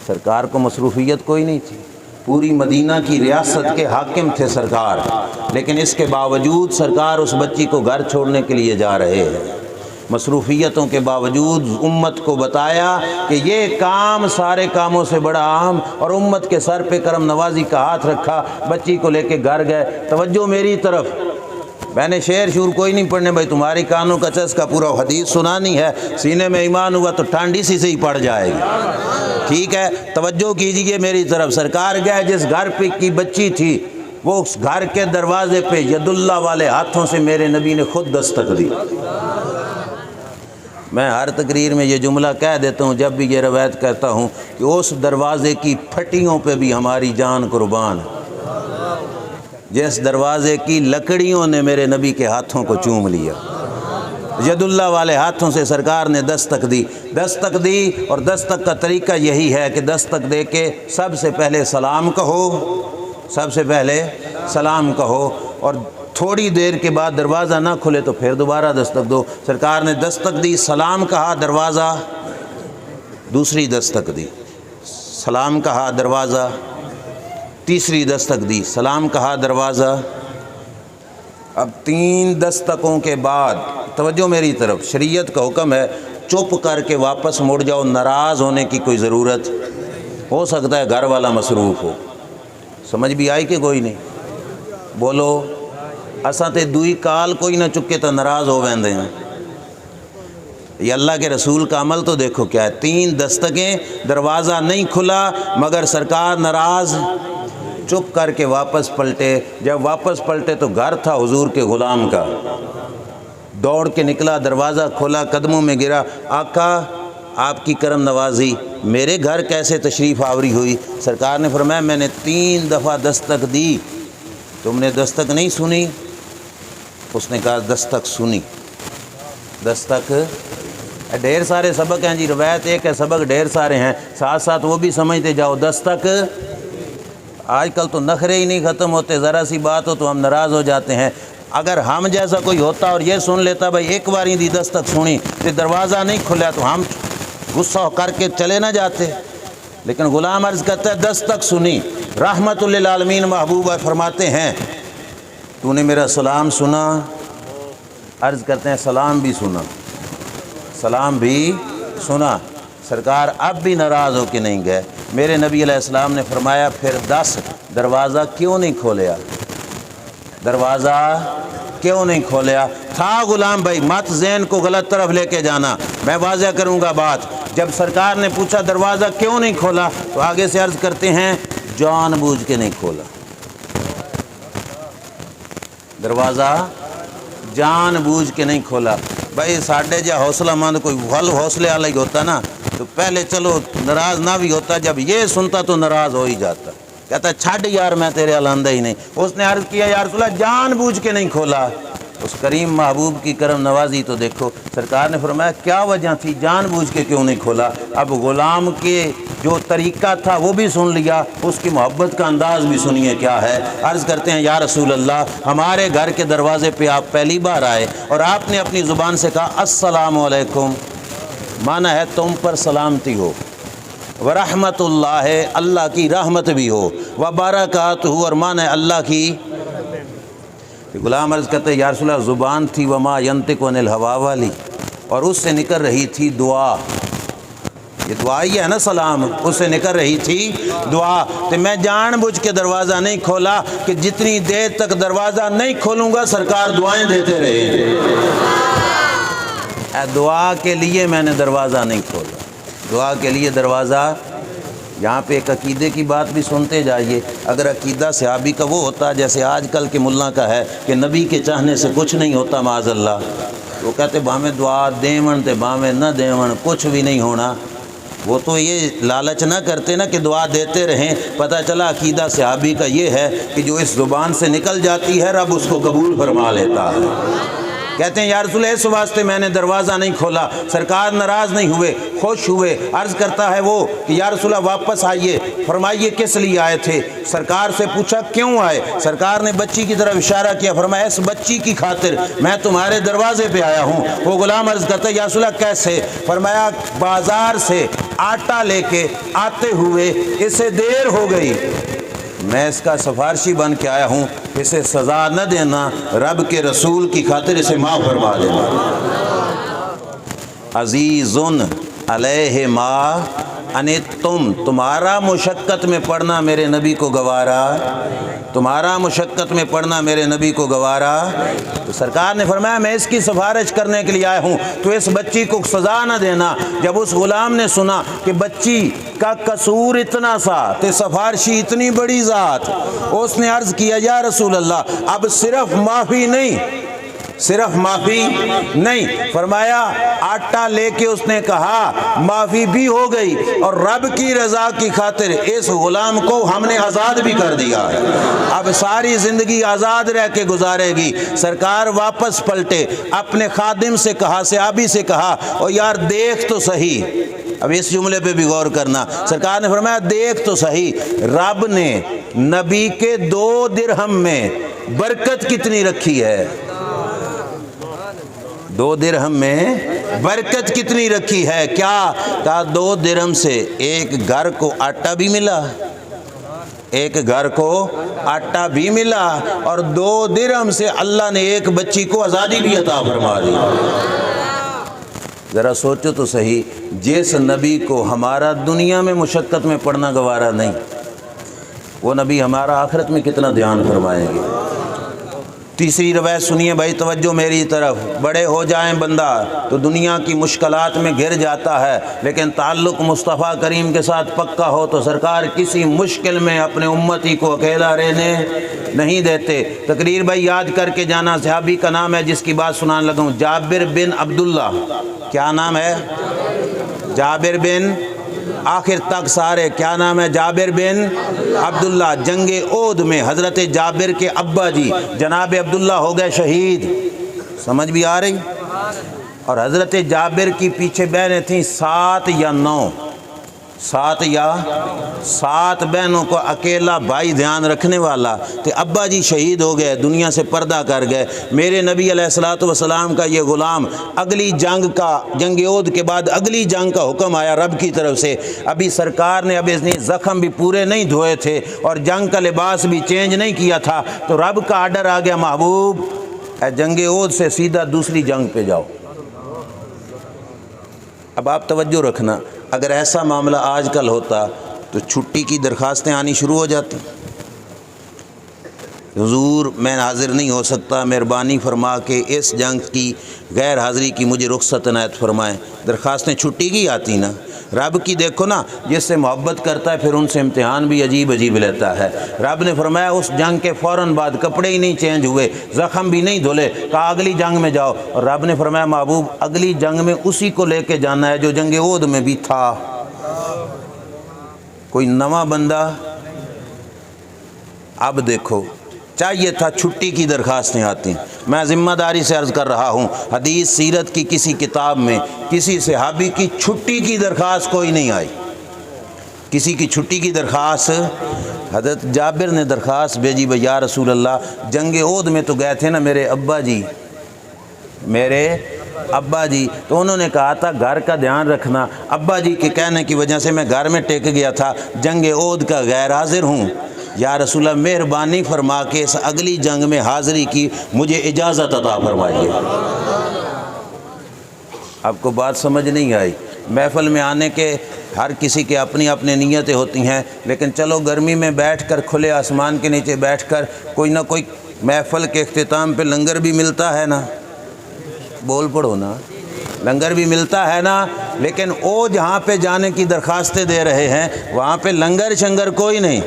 سرکار کو مصروفیت کوئی نہیں تھی، پوری مدینہ کی ریاست کے حاکم تھے سرکار، لیکن اس کے باوجود سرکار اس بچی کو گھر چھوڑنے کے لیے جا رہے ہیں۔ مصروفیتوں کے باوجود امت کو بتایا کہ یہ کام سارے کاموں سے بڑا اہم، اور امت کے سر پہ کرم نوازی کا ہاتھ رکھا، بچی کو لے کے گھر گئے۔ توجہ میری طرف، میں نے شعر شور کوئی نہیں پڑھنے بھائی، تمہاری کانوں کا چسکا پورا حدیث سنانی ہے، سینے میں ایمان ہوا تو ٹھانڈی سی سے ہی پڑ جائے گی، ٹھیک ہے؟ توجہ کیجئے میری طرف۔ سرکار گئے، جس گھر پہ کی بچی تھی وہ اس گھر کے دروازے پہ ید اللہ والے ہاتھوں سے میرے نبی نے خود دستک دی۔ میں ہر تقریر میں یہ جملہ کہہ دیتا ہوں جب بھی یہ روایت کہتا ہوں کہ اس دروازے کی پھٹیوں پہ بھی ہماری جان قربان ہے، جس دروازے کی لکڑیوں نے میرے نبی کے ہاتھوں کو چوم لیا۔ ید اللہ والے ہاتھوں سے سرکار نے دستک دی، دستک دی، اور دستک کا طریقہ یہی ہے کہ دستک دے کے سب سے پہلے سلام کہو، سب سے پہلے سلام کہو، اور تھوڑی دیر کے بعد دروازہ نہ کھلے تو پھر دوبارہ دستک دو۔ سرکار نے دستک دی، سلام کہا، دروازہ، دوسری دستک دی، سلام کہا، دروازہ، تیسری دستک دی، سلام کہا، دروازہ۔ اب 3 دستکوں کے بعد توجہ میری طرف، شریعت کا حکم ہے چپ کر کے واپس مڑ جاؤ، ناراض ہونے کی کوئی ضرورت، ہو سکتا ہے گھر والا مصروف ہو۔ سمجھ بھی آئی کہ کوئی نہیں؟ بولو، اساں تے دوئی کال کوئی نہ چکے تو ناراض ہو ویندے ہیں۔ یہ اللہ کے رسول کا عمل تو دیکھو کیا ہے، 3 دستکیں، دروازہ نہیں کھلا مگر سرکار ناراض، چپ کر کے واپس پلٹے۔ جب واپس پلٹے تو گھر تھا حضور کے غلام کا، دوڑ کے نکلا، دروازہ کھولا، قدموں میں گرا، آقا آپ کی کرم نوازی، میرے گھر کیسے تشریف آوری ہوئی؟ سرکار نے فرمایا میں نے 3 دفعہ دستک دی، تم نے دستک نہیں سنی؟ اس نے کہا دستک سنی۔ دستک، ڈھیر سارے سبق ہیں جی، روایت ایک ہے، سبق ڈھیر سارے ہیں، ساتھ ساتھ وہ بھی سمجھتے جاؤ۔ دستک، آج کل تو نخرے ہی نہیں ختم ہوتے، ذرا سی بات ہو تو ہم ناراض ہو جاتے ہیں۔ اگر ہم جیسا کوئی ہوتا اور یہ سن لیتا بھائی ایک باری دی دستک سنی تو دروازہ نہیں کھلا، تو ہم غصہ کر کے چلے نہ جاتے، لیکن غلام عرض کرتا ہے دستک سنی۔ رحمت للعالمین محبوب فرماتے ہیں تو نے میرا سلام سنا؟ عرض کرتے ہیں سلام بھی سنا، سلام بھی سنا۔ سرکار اب بھی ناراض ہو کے نہیں گئے۔ میرے نبی علیہ السلام نے فرمایا پھر 10 دروازہ کیوں نہیں کھولیا؟ دروازہ کیوں نہیں کھولیا؟ تھا غلام بھائی، مت ذہن کو غلط طرف لے کے جانا، میں واضح کروں گا بات۔ جب سرکار نے پوچھا دروازہ کیوں نہیں کھولا تو آگے سے عرض کرتے ہیں جان بوجھ کے نہیں کھولا، دروازہ جان بوجھ کے نہیں کھولا۔ بھائی ساڈے جا حوصلہ مند کوئی حوصلے والا ہی ہوتا نا تو پہلے چلو ناراض نہ بھی ہوتا، جب یہ سنتا تو ناراض ہو ہی جاتا، کہتا چھڈ یار میں تیرے آلندہ ہی نہیں۔ اس نے عرض کیا یا رسول اللہ جان بوجھ کے نہیں کھولا۔ اس کریم محبوب کی کرم نوازی تو دیکھو، سرکار نے فرمایا کیا وجہ تھی، جان بوجھ کے کیوں نہیں کھولا؟ اب غلام کے جو طریقہ تھا وہ بھی سن لیا، اس کی محبت کا انداز بھی سنیے کیا ہے۔ عرض کرتے ہیں یا رسول اللہ ہمارے گھر کے دروازے پہ آپ پہلی بار آئے اور آپ نے اپنی زبان سے کہا السلام علیکم، معنی ہے تم پر سلامتی ہو، ورحمت اللہ ہے اللہ کی رحمت بھی ہو، وبرکاتہ اور معنی ہے اللہ کی۔ غلام عرض کرتے ہیں یا رسول اللہ زبان تھی وما ینطق عن الہوا والی، اور اس سے نکل رہی تھی دعا، یہ دعا ہی ہے نا سلام، اس سے نکل رہی تھی دعا، تو میں جان بوجھ کے دروازہ نہیں کھولا کہ جتنی دیر تک دروازہ نہیں کھولوں گا سرکار دعائیں دیتے رہے، دعا کے لیے میں نے دروازہ نہیں کھولا، دعا کے لیے دروازہ۔ یہاں پہ ایک عقیدے کی بات بھی سنتے جائیے، اگر عقیدہ صحابی کا وہ ہوتا جیسے آج کل کے ملا کا ہے کہ نبی کے چاہنے سے کچھ نہیں ہوتا معاذ اللہ، وہ کہتے بامیں دعا دیون تے بامیں نہ دیون کچھ بھی نہیں ہونا، وہ تو یہ لالچ نہ کرتے نا کہ دعا دیتے رہیں۔ پتہ چلا عقیدہ صحابی کا یہ ہے کہ جو اس زبان سے نکل جاتی ہے رب اس کو قبول فرما لیتا ہے۔ کہتے ہیں یا رسول اللہ اس واسطے میں نے دروازہ نہیں کھولا، سرکار ناراض نہیں ہوئے، خوش ہوئے۔ عرض کرتا ہے وہ کہ یا رسول اللہ واپس آئیے، فرمائیے کس لیے آئے تھے؟ سرکار سے پوچھا کیوں آئے؟ سرکار نے بچی کی طرف اشارہ کیا، فرمایا اس بچی کی خاطر میں تمہارے دروازے پہ آیا ہوں۔ وہ غلام عرض کرتا ہے یا رسول اللہ کیسے؟ فرمایا بازار سے آٹا لے کے آتے ہوئے اسے دیر ہو گئی، میں اس کا سفارشی بن کے آیا ہوں، اسے سزا نہ دینا، رب کے رسول کی خاطر اسے معاف فرما دینا۔ عزیزن علیہ ما انتم، تمہارا مشقت میں پڑھنا میرے نبی کو گوارا، تمہارا مشقت میں پڑھنا میرے نبی کو گوارا۔ تو سرکار نے فرمایا میں اس کی سفارش کرنے کے لیے آیا ہوں، تو اس بچی کو سزا نہ دینا۔ جب اس غلام نے سنا کہ بچی کا قصور اتنا سا تو سفارشی اتنی بڑی ذات، اس نے عرض کیا یا رسول اللہ اب صرف معافی نہیں، صرف معافی نہیں، فرمایا آٹا لے کے اس نے کہا معافی بھی ہو گئی اور رب کی رضا کی خاطر اس غلام کو ہم نے آزاد بھی کر دیا ہے، اب ساری زندگی آزاد رہ کے گزارے گی۔ سرکار واپس پلٹے، اپنے خادم سے کہا، صحابی سے کہا او یار دیکھ تو صحیح، اب اس جملے پہ بھی غور کرنا، سرکار نے فرمایا دیکھ تو صحیح رب نے نبی کے 2 درہم میں برکت کتنی رکھی ہے، 2 درہم میں برکت کتنی رکھی ہے، کیا کہا 2 درہم سے ایک گھر کو آٹا بھی ملا، ایک گھر کو آٹا بھی ملا، اور 2 درہم سے اللہ نے ایک بچی کو آزادی بھی عطا فرما دی۔ ذرا سوچو تو صحیح، جس نبی کو ہمارا دنیا میں مشقت میں پڑھنا گوارا نہیں، وہ نبی ہمارا آخرت میں کتنا دھیان فرمائیں گے۔ تیسری روایت سنیے بھائی، توجہ میری طرف، بڑے ہو جائیں بندہ تو دنیا کی مشکلات میں گھر جاتا ہے، لیکن تعلق مصطفیٰ کریم کے ساتھ پکا ہو تو سرکار کسی مشکل میں اپنے امتی کو اکیلا رہنے نہیں دیتے۔ تقریر بھائی یاد کر کے جانا، صحابی کا نام ہے جس کی بات سنانے لگا ہوں، جابر بن عبداللہ، کیا نام ہے؟ جابر بن، آخر تک سارے کیا نام ہے؟ جابر بن عبداللہ۔ جنگ احد میں حضرت جابر کے ابا جی جناب عبداللہ ہو گئے شہید، سمجھ بھی آ رہی؟ اور حضرت جابر کی پیچھے بہنیں تھیں 7 یا 9، 7 بہنوں کو اکیلا بھائی دھیان رکھنے والا، تو ابا جی شہید ہو گئے، دنیا سے پردہ کر گئے۔ میرے نبی علیہ الصلوۃ والسلام کا یہ غلام اگلی جنگ کا، جنگ احد کے بعد اگلی جنگ کا حکم آیا رب کی طرف سے، ابھی سرکار نے ابھی زخم بھی پورے نہیں دھوئے تھے اور جنگ کا لباس بھی چینج نہیں کیا تھا، تو رب کا آرڈر آ گیا محبوب جنگ احد سے سیدھا دوسری جنگ پہ جاؤ۔ اب آپ توجہ رکھنا، اگر ایسا معاملہ آج کل ہوتا تو چھٹی کی درخواستیں آنی شروع ہو جاتی، حضور میں حاضر نہیں ہو سکتا، مہربانی فرما کے اس جنگ کی غیر حاضری کی مجھے رخصت عنایت فرمائیں، درخواستیں چھٹی کی آتی نا۔ رب کی دیکھو نا، جس سے محبت کرتا ہے پھر ان سے امتحان بھی عجیب عجیب لیتا ہے۔ رب نے فرمایا اس جنگ کے فوراً بعد کپڑے ہی نہیں چینج ہوئے، زخم بھی نہیں دھلے، کہا اگلی جنگ میں جاؤ، اور رب نے فرمایا محبوب اگلی جنگ میں اسی کو لے کے جانا ہے جو جنگ احد میں بھی تھا، کوئی نواں بندہ۔ اب دیکھو چاہیے تھا چھٹی کی درخواستیں آتی، میں ذمہ داری سے عرض کر رہا ہوں حدیث سیرت کی کسی کتاب میں کسی صحابی کی چھٹی کی درخواست کوئی نہیں آئی، کسی کی چھٹی کی درخواست۔ حضرت جابر نے درخواست بھیجی بھئی یا رسول اللہ جنگ احد میں تو گئے تھے نا میرے ابا جی، تو انہوں نے کہا تھا گھر کا دھیان رکھنا، ابا جی کے کہنے کی وجہ سے میں گھر میں ٹک گیا تھا، جنگ احد کا غیر حاضر ہوں، یا رسول اللہ مہربانی فرما کے اس اگلی جنگ میں حاضری کی مجھے اجازت عطا فرمائیے۔ آپ کو بات سمجھ نہیں آئی؟ محفل میں آنے کے ہر کسی کے اپنی اپنی نیتیں ہوتی ہیں، لیکن چلو گرمی میں بیٹھ کر کھلے آسمان کے نیچے بیٹھ کر کوئی نہ کوئی محفل کے اختتام پہ لنگر بھی ملتا ہے نا، بول پڑو نا، لنگر بھی ملتا ہے نا، لیکن وہ جہاں پہ جانے کی درخواستیں دے رہے ہیں وہاں پہ لنگر شنگر کوئی نہیں،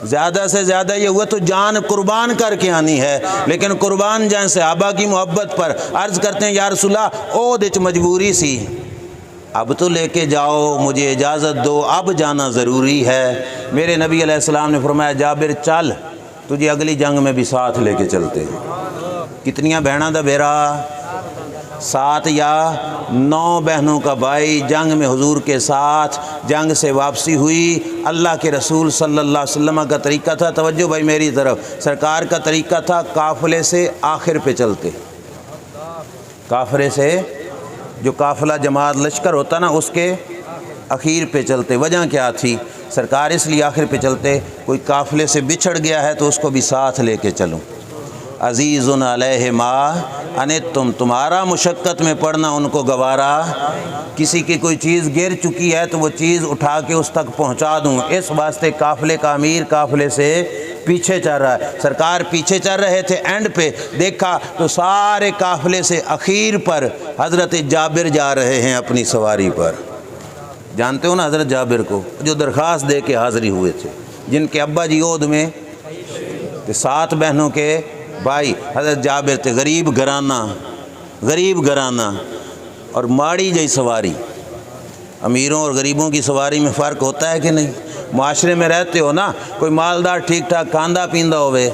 زیادہ سے زیادہ یہ ہوا تو جان قربان کر کے آنی ہے، لیکن قربان جان صحابہ کی محبت پر عرض کرتے ہیں یا رسول اللہ او دچ مجبوری سی، اب تو لے کے جاؤ مجھے اجازت دو، اب جانا ضروری ہے۔ میرے نبی علیہ السلام نے فرمایا جابر چل تجھے اگلی جنگ میں بھی ساتھ لے کے چلتے۔ کتنیاں بہنوں دا بیرا؟ 7 یا 9 بہنوں کا بھائی جنگ میں حضور کے ساتھ، جنگ سے واپسی ہوئی، اللہ کے رسول صلی اللہ علیہ وسلم کا طریقہ تھا، توجہ بھائی میری طرف، سرکار کا طریقہ تھا قافلے سے آخر پہ چلتے، قافلے سے جو قافلہ جماعت لشکر ہوتا نا اس کے اخیر پہ چلتے۔ وجہ کیا تھی؟ سرکار اس لیے آخر پہ چلتے کوئی قافلے سے بچھڑ گیا ہے تو اس کو بھی ساتھ لے کے چلوں۔ عزیز علیہ ما انتم، تمہارا مشقت میں پڑنا ان کو گوارا، کسی کی کوئی چیز گر چکی ہے تو وہ چیز اٹھا کے اس تک پہنچا دوں، اس واسطے قافلے کا امیر قافلے سے پیچھے چل رہا ہے۔ سرکار پیچھے چل رہے تھے، اینڈ پہ دیکھا تو سارے قافلے سے اخیر پر حضرت جابر جا رہے ہیں اپنی سواری پر۔ جانتے ہو نا حضرت جابر کو جو درخواست دے کے حاضری ہوئے تھے، جن کے ابا جی احد میں 7 بہنوں کے بھائی حضرت جابر تھے، غریب گھرانہ اور ماڑی جئی سواری۔ امیروں اور غریبوں کی سواری میں فرق ہوتا ہے کہ نہیں؟ معاشرے میں رہتے ہو نا، کوئی مالدار ٹھیک ٹھاک کھاندہ پیندہ ہوئے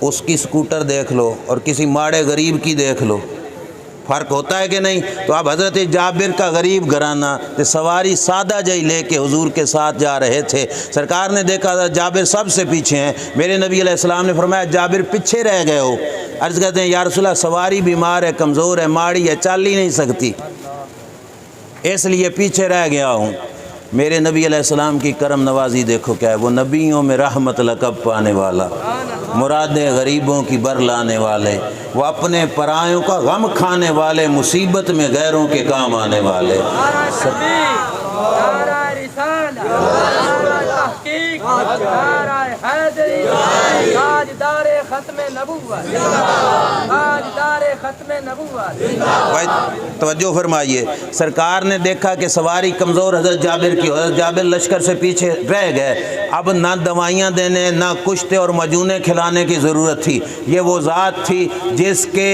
اس کی سکوٹر دیکھ لو اور کسی ماڑے غریب کی دیکھ لو، فرق ہوتا ہے کہ نہیں؟ تو اب حضرت جابر کا غریب گھرانہ سواری سادہ جائی لے کے حضور کے ساتھ جا رہے تھے۔ سرکار نے دیکھا حضرت جابر سب سے پیچھے ہیں، میرے نبی علیہ السلام نے فرمایا جابر پیچھے رہ گئے ہو۔ عرض کرتے ہیں یا رسول اللہ سواری بیمار ہے، کمزور ہے، ماڑی ہے، چل ہی نہیں سکتی، اس لیے پیچھے رہ گیا ہوں۔ میرے نبی علیہ السلام کی کرم نوازی دیکھو کیا ہے، وہ نبیوں میں رحمت لقب پانے والا، مرادیں غریبوں کی بر لانے والے، وہ اپنے پرایوں کا غم کھانے والے، مصیبت میں غیروں کے کام آنے والے۔ بھائی توجہ فرمائیے، سرکار نے دیکھا کہ سواری کمزور حضرت جابر کی، حضرت جابر لشکر سے پیچھے رہ گئے، اب نہ دوائیاں دینے نہ کشتے اور مجونے کھلانے کی ضرورت تھی، یہ وہ ذات تھی جس کے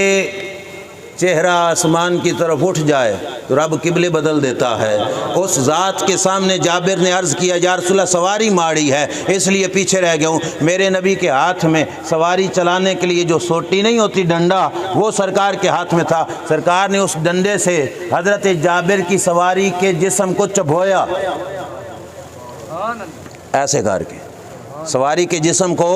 چہرہ آسمان کی طرف اٹھ جائے تو رب قبلے بدل دیتا ہے۔ اس ذات کے سامنے جابر نے عرض کیا یا رسول اللہ سواری ماڑی ہے اس لیے پیچھے رہ گیا ہوں۔ میرے نبی کے ہاتھ میں سواری چلانے کے لیے جو سوٹی نہیں ہوتی ڈنڈا، وہ سرکار کے ہاتھ میں تھا، سرکار نے اس ڈنڈے سے حضرت جابر کی سواری کے جسم کو چبھویا، ایسے کر کے سواری کے جسم کو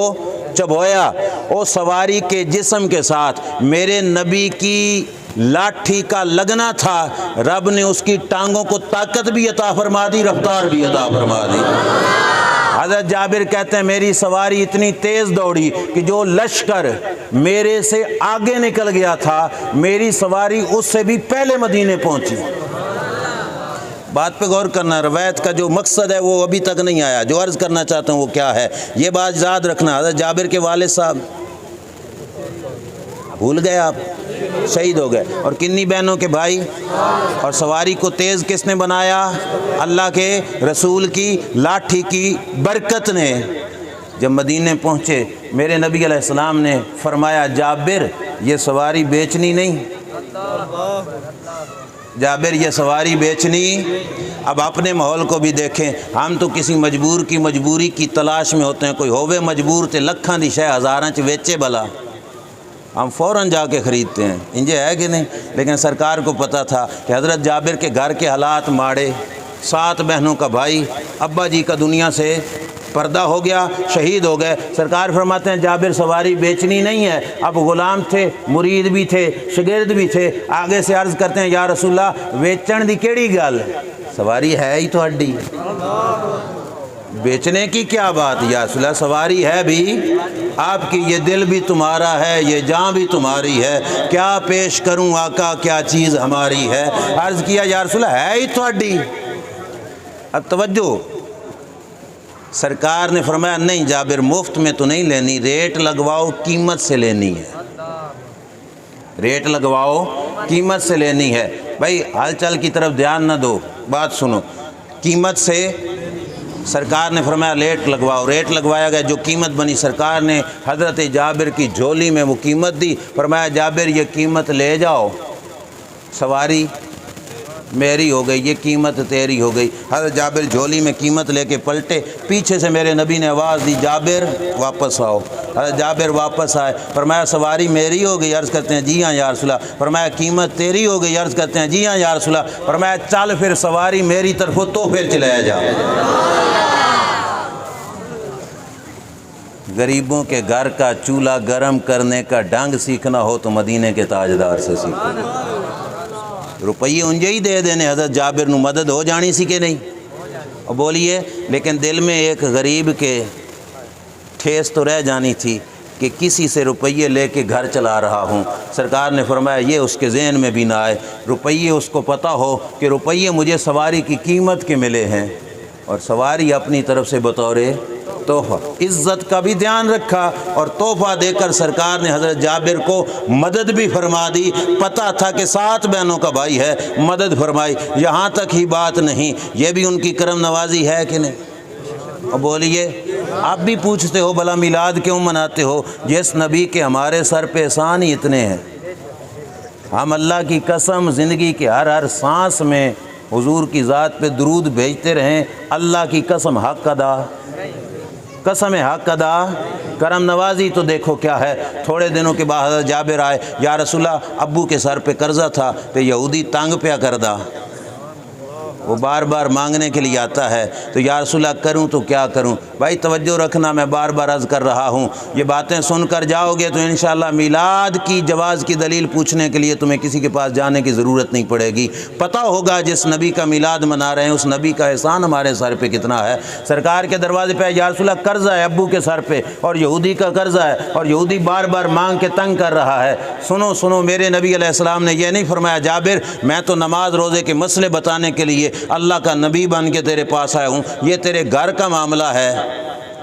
چبھویا، وہ سواری کے جسم کے ساتھ میرے نبی کی لاٹھی کا لگنا تھا، رب نے اس کی ٹانگوں کو طاقت بھی عطا فرما دی، رفتار بھی عطا فرما دی۔ حضرت جابر کہتے ہیں میری سواری اتنی تیز دوڑی کہ جو لشکر میرے سے آگے نکل گیا تھا میری سواری اس سے بھی پہلے مدینے پہنچی۔ بات پہ غور کرنا، روایت کا جو مقصد ہے وہ ابھی تک نہیں آیا، جو عرض کرنا چاہتا ہوں وہ کیا ہے یہ بات یاد رکھنا۔ حضرت جابر کے والد صاحب بھول گئے آپ، شہید ہو گئے۔ اور کنی بہنوں کے بھائی؟ اور سواری کو تیز کس نے بنایا؟ اللہ کے رسول کی لاٹھی کی برکت نے۔ جب مدینے پہنچے میرے نبی علیہ السلام نے فرمایا جابر یہ سواری بیچنی نہیں، جابر یہ سواری بیچنی۔ اب اپنے ماحول کو بھی دیکھیں، ہم تو کسی مجبور کی مجبوری کی تلاش میں ہوتے ہیں، کوئی ہووے مجبور تے لکھاں دی شے ہزاراں چ ویچے بلا، ہم فوراً جا کے خریدتے ہیں، انجے ہے کہ نہیں؟ لیکن سرکار کو پتہ تھا کہ حضرت جابر کے گھر کے حالات ماڑے، 7 بہنوں کا بھائی، ابا جی کا دنیا سے پردہ ہو گیا، شہید ہو گئے۔ سرکار فرماتے ہیں جابر سواری بیچنی نہیں ہے۔ اب غلام تھے، مرید بھی تھے، شاگرد بھی تھے، آگے سے عرض کرتے ہیں یا رسول اللہ ویچن دی کیڑی گل، سواری ہے ہی تو ہڈی، بیچنے کی کیا بات؟ یا رسول اللہ سواری ہے بھی آپ کی، یہ دل بھی تمہارا ہے، یہ جان بھی تمہاری ہے، کیا پیش کروں آقا کیا چیز ہماری ہے؟ عرض کیا یا رسول اللہ ہے ہی تو ہڈی۔ اب توجہ، سرکار نے فرمایا نہیں جابر مفت میں تو نہیں لینی، ریٹ لگواؤ قیمت سے لینی ہے، ریٹ لگواؤ قیمت سے لینی ہے۔ بھائی ہل چل کی طرف دھیان نہ دو، بات سنو، قیمت سے سرکار نے فرمایا ریٹ لگواؤ، ریٹ لگوایا گیا، جو قیمت بنی سرکار نے حضرت جابر کی جھولی میں وہ قیمت دی، فرمایا جابر یہ قیمت لے جاؤ، سواری میری ہو گئی، یہ قیمت تیری ہو گئی۔ حضرت جابر جھولی میں قیمت لے کے پلٹے، پیچھے سے میرے نبی نے آواز دی جابر واپس آؤ۔ حضرت جابر واپس آئے، فرمایا سواری میری ہو گئی؟ عرض کرتے ہیں جی ہاں یا رسول اللہ۔ فرمایا قیمت تیری ہو گئی؟ عرض کرتے ہیں جی ہاں یا رسول اللہ۔ فرمایا چل پھر سواری میری طرف تو پھر چلایا جا۔ غریبوں کے گھر کا چولہا گرم کرنے کا ڈھنگ سیکھنا ہو تو مدینے کے تاجدار سے سیکھو۔ روپیے انجے ہی دے دینے، حضرت جابر نو مدد ہو جانی سی کہ نہیں؟ اور بولیے، لیکن دل میں ایک غریب کے ٹھیس تو رہ جانی تھی کہ کسی سے روپیے لے کے گھر چلا رہا ہوں۔ سرکار نے فرمایا یہ اس کے ذہن میں بھی نہ آئے، روپیے اس کو پتہ ہو کہ روپیے مجھے سواری کی قیمت کے ملے ہیں، اور سواری اپنی طرف سے بطور تحفہ، عزت کا بھی دھیان رکھا، اور تحفہ دے کر سرکار نے حضرت جابر کو مدد بھی فرما دی۔ پتہ تھا کہ 7 بہنوں کا بھائی ہے، مدد فرمائی۔ یہاں تک ہی بات نہیں، یہ بھی ان کی کرم نوازی ہے کہ نہیں؟ اور بولیے، آپ بھی پوچھتے ہو بھلا میلاد کیوں مناتے ہو؟ جس نبی کے ہمارے سر پہ احسان ہی اتنے ہیں، ہم اللہ کی قسم زندگی کے ہر سانس میں حضور کی ذات پہ درود بھیجتے رہیں، اللہ کی قسم حق ادا، قسم حق ادا، کرم نوازی تو دیکھو کیا ہے۔ تھوڑے دنوں کے بعد حضرت جابر آئے، یا رسول اللہ ابو کے سر پہ قرضہ تھا تو یہودی تنگ پیا کردہ، وہ بار بار مانگنے کے لیے آتا ہے، تو یا رسول اللہ کروں تو کیا کروں؟ بھائی توجہ رکھنا، میں بار بار عرض کر رہا ہوں، یہ باتیں سن کر جاؤ گے تو انشاءاللہ میلاد کی جواز کی دلیل پوچھنے کے لیے تمہیں کسی کے پاس جانے کی ضرورت نہیں پڑے گی، پتہ ہوگا جس نبی کا میلاد منا رہے ہیں اس نبی کا احسان ہمارے سر پہ کتنا ہے۔ سرکار کے دروازے پہ یا رسول اللہ قرضہ ہے ابو کے سر پہ، اور یہودی کا قرضہ ہے، اور یہودی بار بار مانگ کے تنگ کر رہا ہے۔ سنو، میرے نبی علیہ السلام نے یہ نہیں فرمایا جابر میں تو نماز روزے کے مسئلے بتانے کے لیے اللہ کا نبی بن کے تیرے پاس آیا ہوں، یہ تیرے گھر کا معاملہ ہے،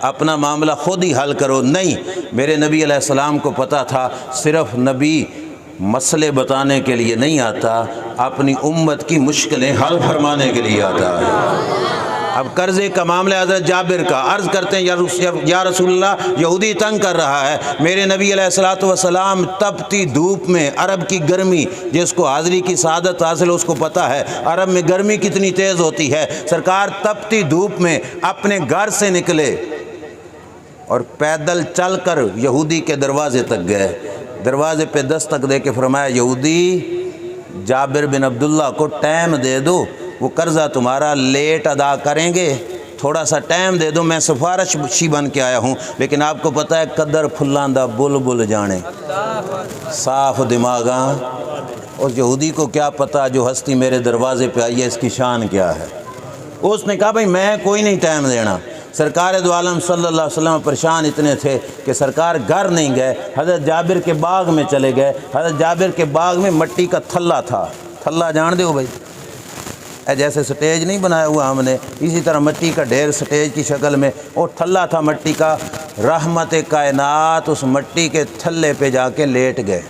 اپنا معاملہ خود ہی حل کرو۔ نہیں، میرے نبی علیہ السلام کو پتہ تھا صرف نبی مسئلے بتانے کے لیے نہیں آتا، اپنی امت کی مشکلیں حل فرمانے کے لیے آتا ہے۔ اب قرضے کا معاملہ حضرت جابر کا، عرض کرتے ہیں یا رسول اللہ یہودی تنگ کر رہا ہے۔ میرے نبی علیہ السلام تپتی دھوپ میں، عرب کی گرمی، جس کو حاضری کی سعادت حاصل اس کو پتہ ہے عرب میں گرمی کتنی تیز ہوتی ہے، سرکار تپتی دھوپ میں اپنے گھر سے نکلے اور پیدل چل کر یہودی کے دروازے تک گئے، دروازے پہ دستک دے کے فرمایا یہودی جابر بن عبداللہ کو ٹائم دے دو، وہ قرضہ تمہارا لیٹ ادا کریں گے، تھوڑا سا ٹائم دے دو، میں سفارشی بن کے آیا ہوں۔ لیکن آپ کو پتہ ہے قدر پھلاندہ بل جانے، صاف دماغاں، اور یہودی کو کیا پتہ جو ہستی میرے دروازے پہ آئی ہے اس کی شان کیا ہے۔ اس نے کہا بھائی میں کوئی نہیں ٹائم دینا۔ سرکار دو عالم صلی اللہ علیہ وسلم پریشان اتنے تھے کہ سرکار گھر نہیں گئے، حضرت جابر کے باغ میں چلے گئے۔ حضرت جابر کے باغ میں مٹی کا تھلا تھا، تھلا جان دے ہو بھائی، جیسے سٹیج نہیں بنایا ہوا ہم نے، اسی طرح مٹی کا ڈھیر سٹیج کی شکل میں، اور تھلا تھا مٹی کا۔ رحمت کائنات اس مٹی کے تھلے پہ جا کے لیٹ گئے،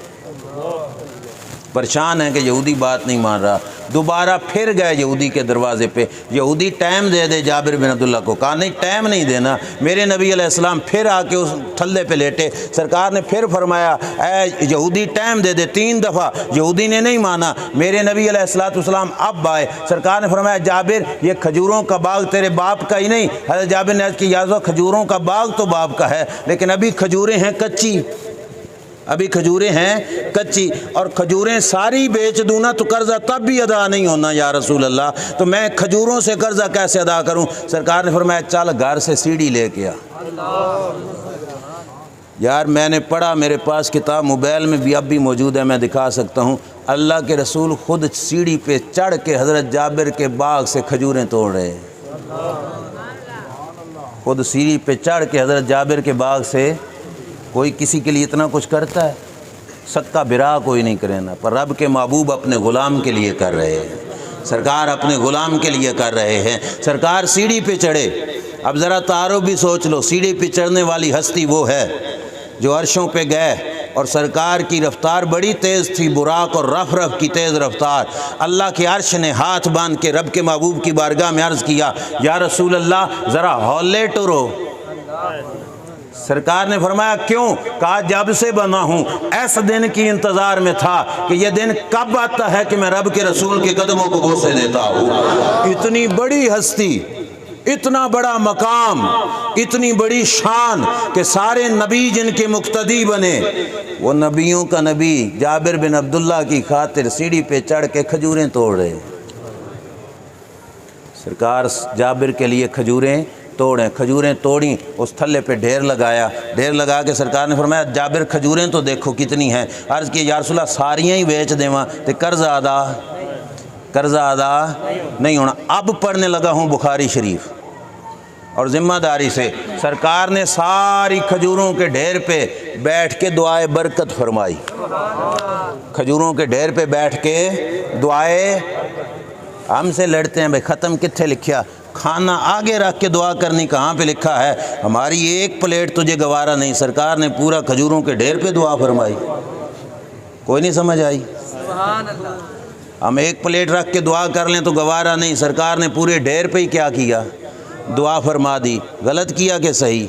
پریشان ہیں کہ یہودی بات نہیں مان رہا۔ دوبارہ پھر گئے یہودی کے دروازے پہ، یہودی ٹائم دے دے جابر بن عبداللہ کو، کہا نہیں ٹائم نہیں دینا۔ میرے نبی علیہ السلام پھر آ کے اس تھلے پہ لیٹے، سرکار نے پھر فرمایا اے یہودی ٹائم دے دے، 3 دفعہ یہودی نے نہیں مانا۔ میرے نبی علیہ السلام اب آئے، سرکار نے فرمایا جابر یہ کھجوروں کا باغ تیرے باپ کا ہی نہیں۔ حضرت جابر نے عرض کی یا رسول اللہ کھجوروں کا باغ تو باپ کا ہے، لیکن ابھی کھجوریں ہیں کچی، ابھی کھجوریں ہیں کچی، اور کھجوریں ساری بیچ دوں نا تو قرضہ تب بھی ادا نہیں ہونا یا رسول اللہ، تو میں کھجوروں سے قرضہ کیسے ادا کروں؟ سرکار نے فرمایا چل گھر سے سیڑھی لے کے آ۔ یار میں نے پڑھا، میرے پاس کتاب موبائل میں بھی اب بھی موجود ہے، میں دکھا سکتا ہوں، اللہ کے رسول خود سیڑھی پہ چڑھ کے حضرت جابر کے باغ سے کھجوریں توڑ رہے ہیں، خود سیڑھی پہ چڑھ کے حضرت جابر کے باغ سے۔ کوئی کسی کے لیے اتنا کچھ کرتا ہے؟ صدقہ برا کوئی نہیں کرے نا، پر رب کے محبوب اپنے غلام کے لیے کر رہے ہیں، سرکار اپنے غلام کے لیے کر رہے ہیں۔ سرکار سیڑھی پہ چڑھے، اب ذرا تعارف بھی سوچ لو، سیڑھی پہ چڑھنے والی ہستی وہ ہے جو عرشوں پہ گئے، اور سرکار کی رفتار بڑی تیز تھی، براق اور رف رف کی تیز رفتار۔ اللہ کے عرش نے ہاتھ باندھ کے رب کے محبوب کی بارگاہ میں عرض کیا یا رسول اللہ ذرا ہولے ٹرو۔ سرکار نے فرمایا کیوں؟ کہا جب سے بنا ہوں ایس دن کی انتظار میں تھا کہ یہ دن کب آتا ہے کہ میں رب کے رسول کے قدموں کو بوسے دیتا ہوں۔ اتنی بڑی ہستی، اتنا بڑا مقام، اتنی بڑی شان کہ سارے نبی جن کے مقتدی بنے، وہ نبیوں کا نبی جابر بن عبداللہ کی خاطر سیڑھی پہ چڑھ کے کھجوریں توڑ رہے۔ سرکار جابر کے لیے کھجوریں توڑیں، کھجوریں توڑیں، اس تھلے پہ ڈھیر لگایا، ڈھیر لگا کے سرکار نے فرمایا جابر کھجوریں تو دیکھو کتنی ہیں۔ عرض کی یا رسول اللہ ساریاں ہی بیچ دیواں تے قرضہ ادا نہیں ہونا۔ اب پڑھنے لگا ہوں بخاری شریف، اور ذمہ داری سے سرکار نے ساری کھجوروں کے ڈھیر پہ بیٹھ کے دعائے برکت فرمائی، کھجوروں کے ڈھیر پہ بیٹھ کے دعائے۔ ہم سے لڑتے ہیں بھائی ختم کتنے لکھیا، کھانا آگے رکھ کے دعا کرنی کہاں پہ لکھا ہے؟ ہماری ایک پلیٹ تجھے گوارا نہیں، سرکار نے پورا کھجوروں کے ڈھیر پہ دعا فرمائی۔ کوئی نہیں سمجھ آئی؟ ہم ایک پلیٹ رکھ کے دعا کر لیں تو گوارا نہیں، سرکار نے پورے ڈھیر پہ ہی کیا کیا؟ دعا فرما دی۔ غلط کیا کہ صحیح؟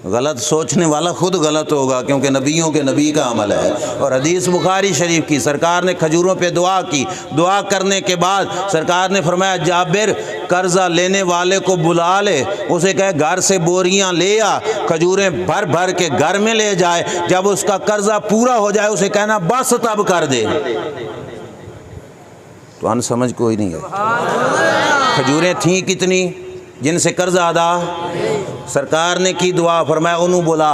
غلط سوچنے والا خود غلط ہوگا، کیونکہ نبیوں کے نبی کا عمل ہے۔ اور حدیث بخاری شریف کی، سرکار نے کھجوروں پہ دعا کی، دعا کرنے کے بعد سرکار نے فرمایا جابر قرضہ لینے والے کو بلا لے، اسے کہے گھر سے بوریاں لے آ، کھجوریں بھر بھر کے گھر میں لے جائے، جب اس کا قرضہ پورا ہو جائے اسے کہنا بس تب کر دے۔ تو ان سمجھ کوئی نہیں ہے۔ کھجوریں تھیں کتنی جن سے قرضہ ادا؟ سرکار نے کی دعا، فرمایا انہوں بلا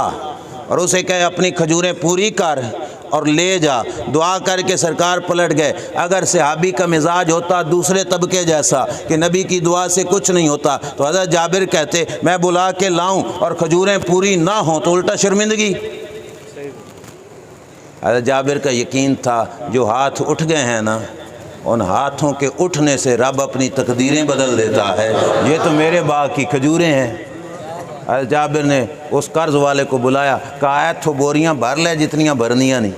اور اسے کہے اپنی کھجوریں پوری کر اور لے جا۔ دعا کر کے سرکار پلٹ گئے۔ اگر صحابی کا مزاج ہوتا دوسرے طبقے جیسا کہ نبی کی دعا سے کچھ نہیں ہوتا تو حضرت جابر کہتے میں بلا کے لاؤں اور کھجوریں پوری نہ ہوں تو الٹا شرمندگی۔ حضرت جابر کا یقین تھا جو ہاتھ اٹھ گئے ہیں نا، ان ہاتھوں کے اٹھنے سے رب اپنی تقدیریں بدل دیتا ہے۔ یہ تو میرے باغ کی کھجوریں ہیں۔ حضرت جابر نے اس قرض والے کو بلایا، کہا ہے تو بوریاں بھر لے جتنیاں بھرنیاں نہیں،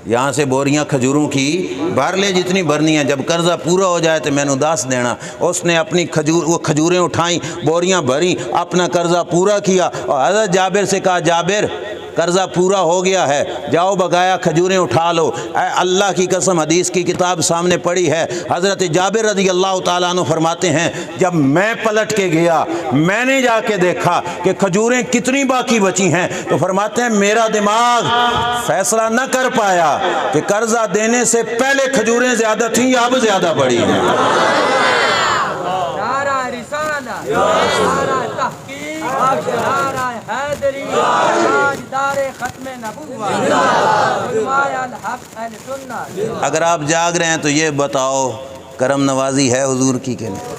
یہاں سے بوریاں کھجوروں کی بھر لے جتنی بھرنی ہیں، جب قرضہ پورا ہو جائے تو میں نے دس دینا۔ اس نے اپنی وہ کھجوریں اٹھائیں، بوریاں بھریں، اپنا قرضہ پورا کیا، اور حضرت جابر سے کہا جابر قرضہ پورا ہو گیا ہے، جاؤ بقایا کھجوریں اٹھا لو۔ اے اللہ کی قسم، حدیث کی کتاب سامنے پڑی ہے، حضرت جابر رضی اللہ تعالیٰ عنہ فرماتے ہیں جب میں پلٹ کے گیا میں نے جا کے دیکھا کہ کھجوریں کتنی باقی بچی ہیں، تو فرماتے ہیں میرا دماغ فیصلہ نہ کر پایا کہ قرضہ دینے سے پہلے کھجوریں زیادہ تھیں یا اب زیادہ پڑی ہیں۔ نعرہ رسالہ، نعرہ تحقیق، نعرہ حیدری، تاجدار ختم نبوت، علماء الحق اہل سنت۔ اگر آپ جاگ رہے ہیں تو یہ بتاؤ کرم نوازی ہے حضور کی کہ نہیں؟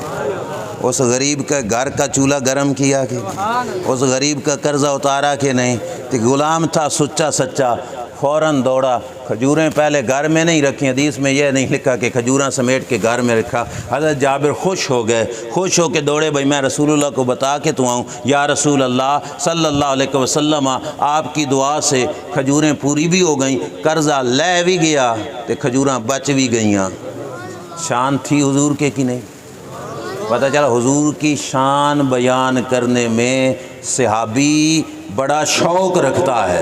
اس غریب کا گھر کا چولہا گرم کیا کہ نہیں؟ اس غریب کا قرضہ اتارا کہ نہیں؟ کہ غلام تھا سچا سچا، فوراً دوڑا. کھجوریں پہلے گھر میں نہیں رکھی، حدیث میں یہ نہیں لکھا کہ کھجوراں سمیٹ کے گھر میں رکھا. حضرت جابر خوش ہو گئے، خوش ہو کے دوڑے، بھائی میں رسول اللہ کو بتا کے تو آؤں. یا رسول اللہ صلی اللہ علیہ وسلم، آپ کی دعا سے کھجوریں پوری بھی ہو گئیں، قرضہ لے بھی گیا تے کھجوراں بچ بھی گئیاں. شان تھی حضور کے کی نہیں؟ پتہ چلا حضور کی شان بیان کرنے میں صحابی بڑا شوق رکھتا ہے.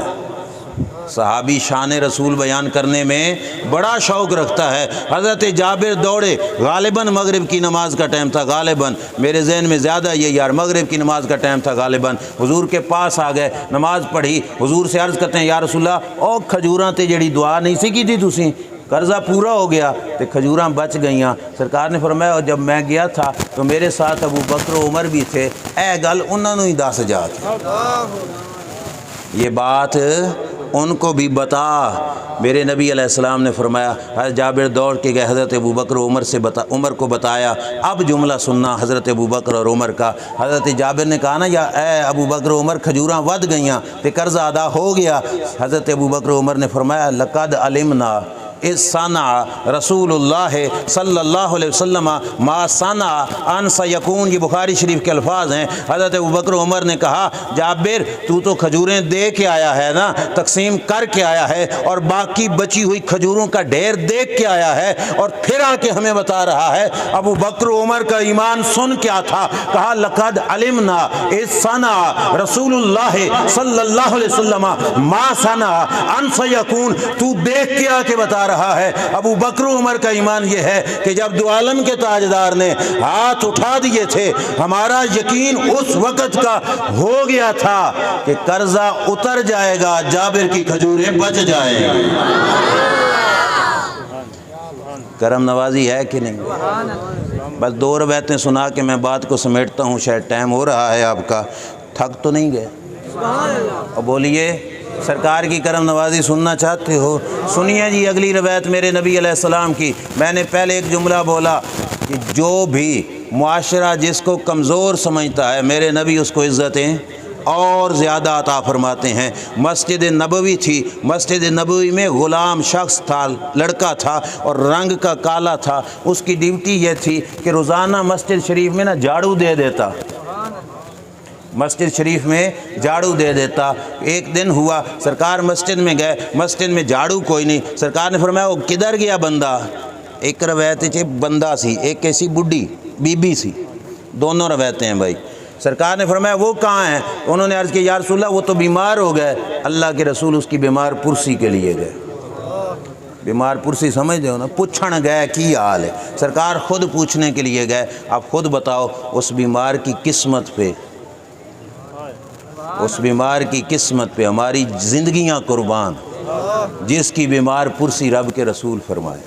صحابی شان رسول بیان کرنے میں بڑا شوق رکھتا ہے. حضرت جابر دوڑے، غالباً مغرب کی نماز کا ٹائم تھا، غالباً میرے ذہن میں زیادہ یہ یار مغرب کی نماز کا ٹائم تھا، غالباً حضور کے پاس آ گئے، نماز پڑھی. حضور سے عرض کرتے ہیں یا رسول اللہ او کھجوراں تے جڑی دعا نہیں سی کی تھی تسی، قرضہ پورا ہو گیا تے کھجوراں بچ گئیاں. سرکار نے فرمایا جب میں گیا تھا تو میرے ساتھ ابو بکر و عمر بھی تھے، اے گل انہوں نے ہی دس جا کے یہ بات ان کو بھی بتا. میرے نبی علیہ السلام نے فرمایا، حضرت جابر دوڑ کے گئے، حضرت ابو بکر و عمر کو بتایا. اب جملہ سننا حضرت ابو بکر اور عمر کا. حضرت جابر نے کہا نا یا اے ابو بکر و عمر کھجوراں ود گئیاں تے قرضہ ادا ہو گیا. حضرت ابو بکر و عمر نے فرمایا لقد علمنا اس صنع رسول اللہ صلی اللہ علیہ وسلم ما صنع ان سیکون. یہ بخاری شریف کے الفاظ ہیں. حضرت ابوبکر عمر نے کہا جابر تو کھجوریں دے کے آیا ہے نا، تقسیم کر کے آیا ہے، اور باقی بچی ہوئی کھجوروں کا ڈھیر دیکھ کے آیا ہے، اور پھر آ کے ہمیں بتا رہا ہے. ابو بکر عمر کا ایمان سن کیا تھا، کہا لقد علمنا اس صنع رسول اللہ صلی اللہ علیہ وسلم ما صنع ان سیکون. تو دیکھ کے آ کے بتا رہا ہے. ابو بکر عمر کا ایمان یہ ہے کہ جب دو عالم کے تاجدار نے ہاتھ اٹھا دیے تھے، ہمارا یقین اس وقت کا ہو گیا تھا کہ قرضہ اتر جائے گا، جابر کی کھجوریں بچ جائیں گی. کرم نوازی ہے کہ نہیں؟ بس 2 روایتیں سنا کے میں بات کو سمیٹتا ہوں، شاید ٹائم ہو رہا ہے آپ کا. تھک تو نہیں گئے؟ اور بولیے سرکار کی کرم نوازی سننا چاہتے ہو؟ سنیے جی اگلی روایت میرے نبی علیہ السلام کی. میں نے پہلے ایک جملہ بولا کہ جو بھی معاشرہ جس کو کمزور سمجھتا ہے میرے نبی اس کو عزتیں اور زیادہ عطا فرماتے ہیں. مسجد نبوی تھی، مسجد نبوی میں غلام شخص تھا، لڑکا تھا اور رنگ کا کالا تھا. اس کی ڈیوٹی یہ تھی کہ روزانہ مسجد شریف میں نا جھاڑو دے دیتا، مسجد شریف میں جھاڑو دے دیتا. ایک دن ہوا سرکار مسجد میں گئے، مسجد میں جھاڑو کوئی نہیں. سرکار نے فرمایا وہ کدھر گیا بندہ؟ ایک روایت ہے بندہ سی، ایک ایسی بڈھی بی بی سی، دونوں روایتیں ہیں بھائی. سرکار نے فرمایا وہ کہاں ہیں؟ انہوں نے عرض کی یا رسول اللہ وہ تو بیمار ہو گئے. اللہ کے رسول اس کی بیمار پرسی کے لیے گئے. بیمار پرسی سمجھتے ہو نا، پوچھن گئے کی حال ہے. سرکار خود پوچھنے کے لیے گئے. آپ خود بتاؤ اس بیمار کی قسمت پہ، اس بیمار کی قسمت پہ ہماری زندگیاں قربان، جس کی بیمار پرسی رب کے رسول فرمائے.